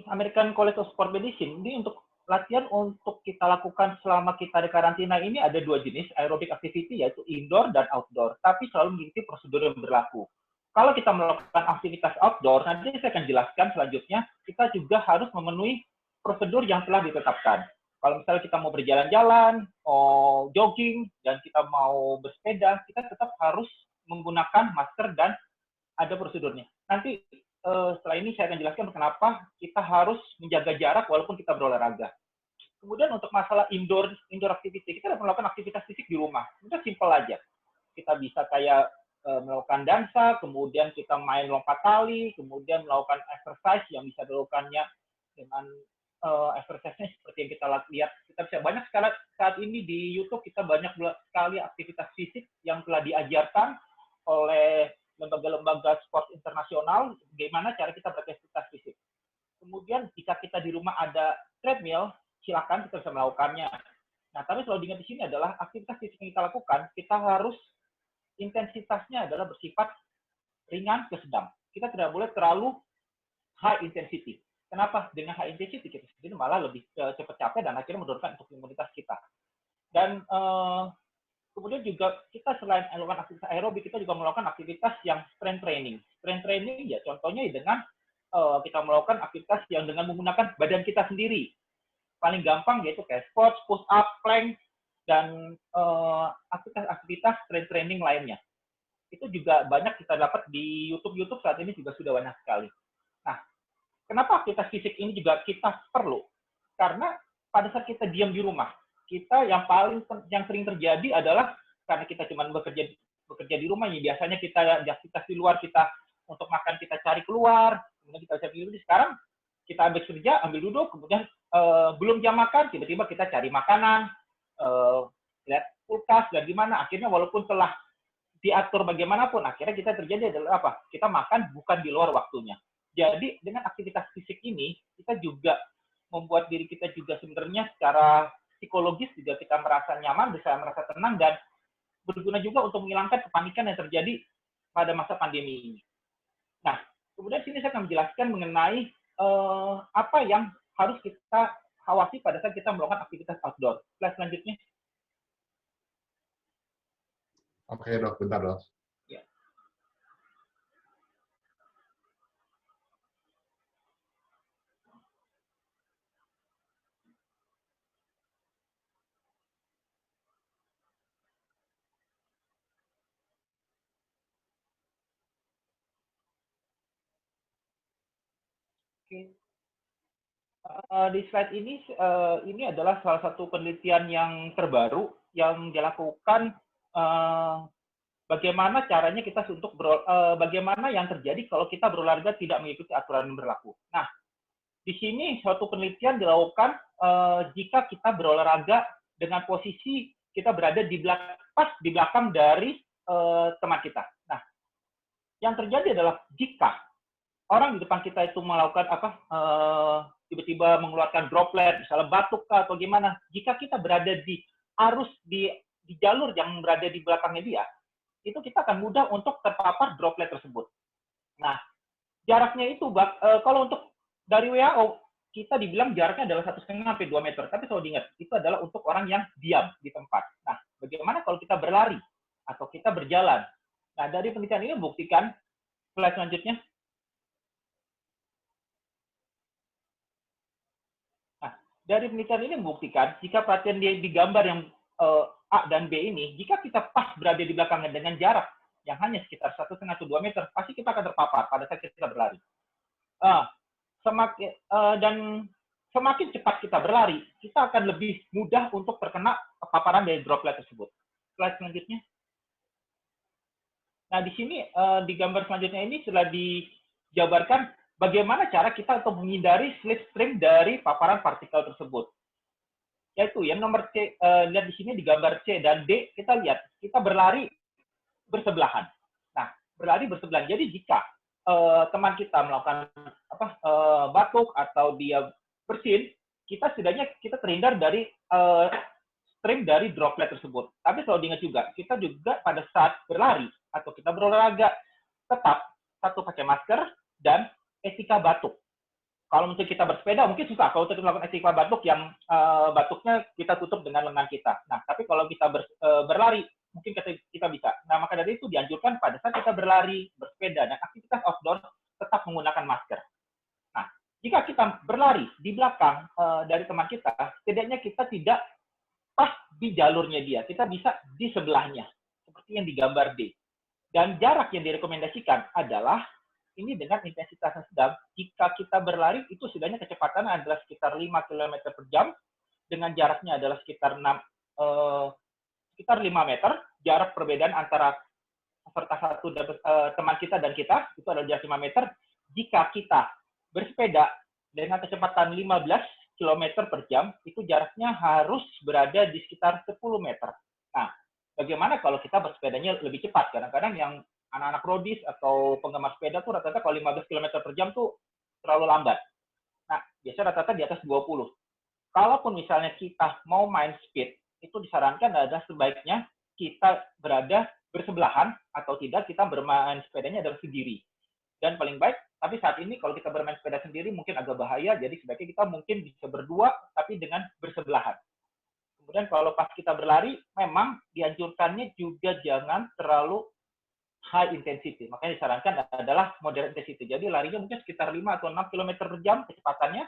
American College of Sport Medicine, ini untuk latihan untuk kita lakukan selama kita di karantina ini ada dua jenis aerobic activity, yaitu indoor dan outdoor, tapi selalu mengikuti prosedur yang berlaku. Kalau kita melakukan aktivitas outdoor, nanti saya akan jelaskan selanjutnya, kita juga harus memenuhi prosedur yang telah ditetapkan. Kalau misalnya kita mau berjalan-jalan, mau jogging, dan kita mau bersepeda, kita tetap harus menggunakan masker dan ada prosedurnya. Nanti setelah ini saya akan jelaskan kenapa kita harus menjaga jarak walaupun kita berolahraga. Kemudian untuk masalah indoor activity, kita dapat melakukan aktivitas fisik di rumah. Itu simpel aja. Kita bisa kayak melakukan dansa, kemudian kita main lompat tali, kemudian melakukan exercise yang bisa dilakukannya dengan exercise-nya seperti yang kita lihat. Kita bisa banyak sekali saat ini di YouTube, kita banyak sekali aktivitas fisik yang telah diajarkan oleh lembaga-lembaga sport internasional, bagaimana cara kita beraktivitas fisik. Kemudian jika kita di rumah ada treadmill, silakan kita bisa melakukannya. Nah, tapi selalu diingat di sini adalah aktivitas fisik yang kita lakukan, kita harus intensitasnya adalah bersifat ringan ke sedang. Kita tidak boleh terlalu high intensity. Kenapa? Dengan high intensity kita sendiri malah lebih cepat capek dan akhirnya menurunkan untuk imunitas kita. Dan kemudian juga kita selain melakukan aktivitas aerobik, kita juga melakukan aktivitas yang strength training. Strength training ya contohnya dengan kita melakukan aktivitas yang dengan menggunakan badan kita sendiri. Paling gampang yaitu kayak squat, push up, plank, dan aktivitas strength training lainnya. Itu juga banyak kita dapat di YouTube saat ini juga sudah banyak sekali. Nah, kenapa aktivitas fisik ini juga kita perlu? Karena pada saat kita diam di rumah, kita yang sering terjadi adalah karena kita cuma bekerja di rumah, ya biasanya kita aktivitas di luar, kita untuk makan kita cari keluar, kemudian kita cari duduk. Sekarang kita habis kerja, ambil duduk, kemudian belum jam makan, tiba-tiba kita cari makanan, lihat kulkas dan gimana. Akhirnya walaupun telah diatur bagaimanapun, akhirnya kita terjadi adalah apa? Kita makan bukan di luar waktunya. Jadi dengan aktivitas fisik ini, kita juga membuat diri kita juga sebenarnya secara psikologis juga kita merasa nyaman, bisa merasa tenang, dan berguna juga untuk menghilangkan kepanikan yang terjadi pada masa pandemi ini. Nah, kemudian sini saya akan menjelaskan mengenai apa yang harus kita awasi pada saat kita melakukan aktivitas outdoor. Slide selanjutnya. Oke, Dok. Bentar, Dok. Ya. Oke. Di slide ini adalah salah satu penelitian yang terbaru yang dilakukan bagaimana caranya kita untuk bagaimana yang terjadi kalau kita berolahraga tidak mengikuti aturan yang berlaku. Nah, di sini suatu penelitian dilakukan jika kita berolahraga dengan posisi kita berada pas di belakang dari teman kita. Nah, yang terjadi adalah jika orang di depan kita itu melakukan tiba-tiba mengeluarkan droplet, misalnya batuk atau gimana, jika kita berada di jalur yang berada di belakangnya dia, itu kita akan mudah untuk terpapar droplet tersebut. Nah, jaraknya itu kalau untuk dari WHO kita dibilang jaraknya adalah 1,5 sampai 2 meter, tapi selalu diingat itu adalah untuk orang yang diam di tempat. Nah, bagaimana kalau kita berlari atau kita berjalan? Nah, dari penelitian ini membuktikan, slide selanjutnya. Dari penelitian ini membuktikan jika perhatian di gambar yang A dan B ini, jika kita pas berada di belakangnya dengan jarak yang hanya sekitar 1,5 atau 2 meter, pasti kita akan terpapar pada saat kita berlari. Semakin cepat kita berlari, kita akan lebih mudah untuk terkena paparan dari droplet tersebut. Slide selanjutnya. Nah, di sini di gambar selanjutnya ini sudah dijabarkan bagaimana cara kita untuk menghindari slipstream dari paparan partikel tersebut. Yaitu yang nomor C, lihat di sini di gambar C dan D, kita lihat, kita berlari bersebelahan. Nah, berlari bersebelahan. Jadi jika teman kita melakukan batuk atau dia bersin, kita setidaknya kita terhindar dari stream dari droplet tersebut. Tapi selalu diingat juga, kita juga pada saat berlari atau kita berolahraga, tetap satu pakai masker dan etika batuk. Kalau mungkin kita bersepeda, mungkin susah. Kalau kita melakukan etika batuk yang batuknya kita tutup dengan lengan kita. Nah, tapi kalau kita berlari, mungkin kita bisa. Nah, maka dari itu dianjurkan pada saat kita berlari, bersepeda, dan aktivitas outdoor, tetap menggunakan masker. Nah, jika kita berlari di belakang dari teman kita, setidaknya kita tidak pas di jalurnya dia. Kita bisa di sebelahnya, seperti yang di gambar D. Dan jarak yang direkomendasikan adalah ini dengan intensitas yang sedang. Jika kita berlari, itu setidaknya kecepatan adalah sekitar 5 km per jam. dengan jaraknya adalah sekitar 5 meter, jarak perbedaan antara peserta satu dan teman kita dan kita itu adalah jarak 5 meter. Jika kita bersepeda dengan kecepatan 15 km per jam, itu jaraknya harus berada di sekitar 10 meter. Nah, bagaimana kalau kita bersepedanya lebih cepat? Kadang-kadang yang anak-anak rodis atau penggemar sepeda tuh rata-rata kalau 15 km per jam tuh terlalu lambat. Nah, biasanya rata-rata di atas 20. Kalaupun misalnya kita mau main speed, itu disarankan adalah sebaiknya kita berada bersebelahan atau tidak kita bermain sepedanya adalah sendiri. Dan paling baik, tapi saat ini kalau kita bermain sepeda sendiri mungkin agak bahaya, jadi sebaiknya kita mungkin bisa berdua tapi dengan bersebelahan. Kemudian kalau pas kita berlari, memang dianjurkannya juga jangan terlalu high intensity. Makanya disarankan adalah moderate intensity. Jadi larinya mungkin sekitar 5 atau 6 km per jam kecepatannya,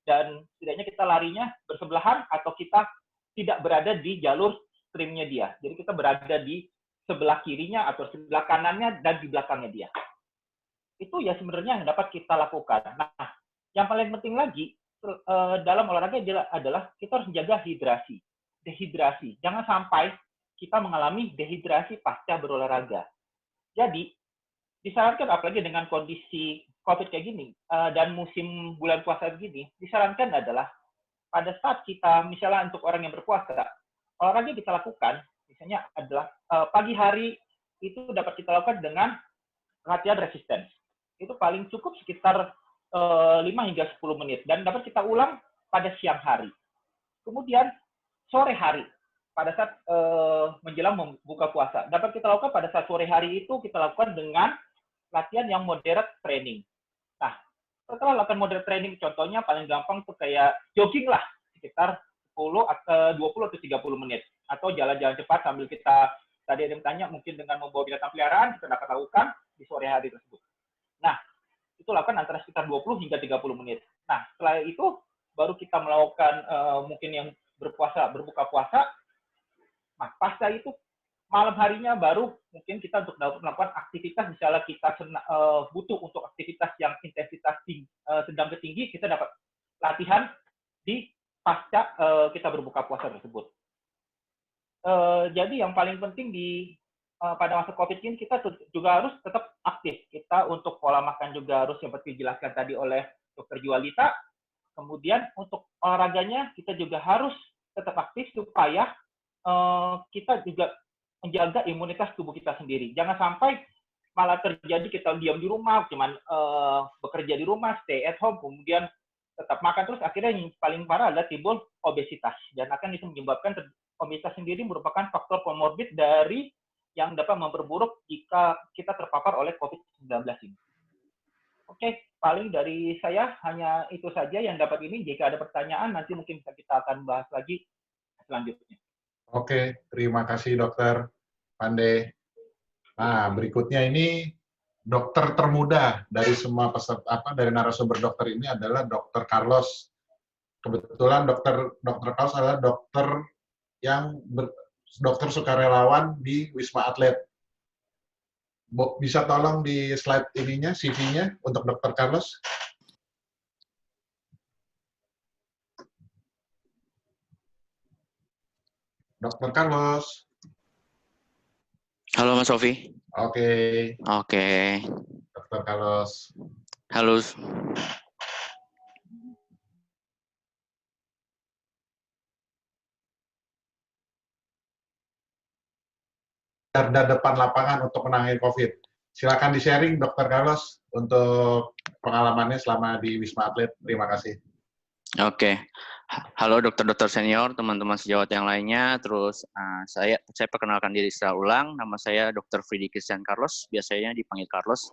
dan setidaknya kita larinya bersebelahan atau kita tidak berada di jalur streamnya dia. Jadi kita berada di sebelah kirinya atau sebelah kanannya dan di belakangnya dia. Itu ya sebenarnya yang dapat kita lakukan. Nah, yang paling penting lagi dalam olahraga adalah kita harus menjaga hidrasi. Dehidrasi. Jangan sampai kita mengalami dehidrasi pasca berolahraga. Jadi, disarankan apalagi dengan kondisi COVID kayak gini, dan musim bulan puasa begini, disarankan adalah pada saat kita, misalnya untuk orang yang berpuasa, olahraga kita lakukan, misalnya adalah pagi hari itu dapat kita lakukan dengan latihan resistance. Itu paling cukup sekitar 5 hingga 10 menit. Dan dapat kita ulang pada siang hari. Kemudian, sore hari, pada saat menjelang membuka puasa. Dapat kita lakukan pada saat sore hari itu, kita lakukan dengan latihan yang moderate training. Nah, setelah lakukan moderate training, contohnya paling gampang tuh kayak jogging lah, sekitar 20 atau 30 menit. Atau jalan-jalan cepat sambil kita, tadi ada yang tanya, mungkin dengan membawa binatang peliharaan, kita dapat lakukan di sore hari tersebut. Nah, itu lakukan antara sekitar 20 hingga 30 menit. Nah, setelah itu, baru kita melakukan mungkin yang berbuka puasa. Nah, pasca itu, malam harinya baru mungkin kita untuk melakukan aktivitas, misalnya kita butuh untuk aktivitas yang intensitas sedang ke tinggi, kita dapat latihan di pasca kita berbuka puasa tersebut. Jadi yang paling penting pada masa COVID ini kita juga harus tetap aktif. Kita untuk pola makan juga harus seperti dijelaskan tadi oleh Dr. Jualita. Kemudian untuk olahraganya kita juga harus tetap aktif supaya kita juga menjaga imunitas tubuh kita sendiri. Jangan sampai malah terjadi kita diam di rumah, cuman bekerja di rumah, stay at home, kemudian tetap makan terus, akhirnya yang paling parah adalah timbul obesitas. Dan akan itu menyebabkan obesitas sendiri merupakan faktor komorbid dari yang dapat memperburuk jika kita terpapar oleh COVID-19 ini. Oke, paling dari saya hanya itu saja yang dapat ini. Jika ada pertanyaan, nanti mungkin kita akan bahas lagi selanjutnya. Oke, terima kasih Dokter Pande. Nah, berikutnya ini dokter termuda dari semua peserta dari narasumber dokter ini adalah Dokter Carlos. Kebetulan Dokter Carlos adalah dokter yang dokter sukarelawan di Wisma Atlet. Bisa tolong di slide ininya, CV-nya untuk Dokter Carlos? Dokter Carlos. Halo Mas Sofi. Oke. Oke. Dokter Carlos. Halo. Garda depan lapangan untuk menangani COVID. Silakan di-sharing, Dokter Carlos, untuk pengalamannya selama di Wisma Atlet. Terima kasih. Oke. Halo dokter-dokter senior, teman-teman sejawat yang lainnya. Terus saya perkenalkan diri secara ulang. Nama saya Dr. Freddy Christian Carlos, biasanya dipanggil Carlos.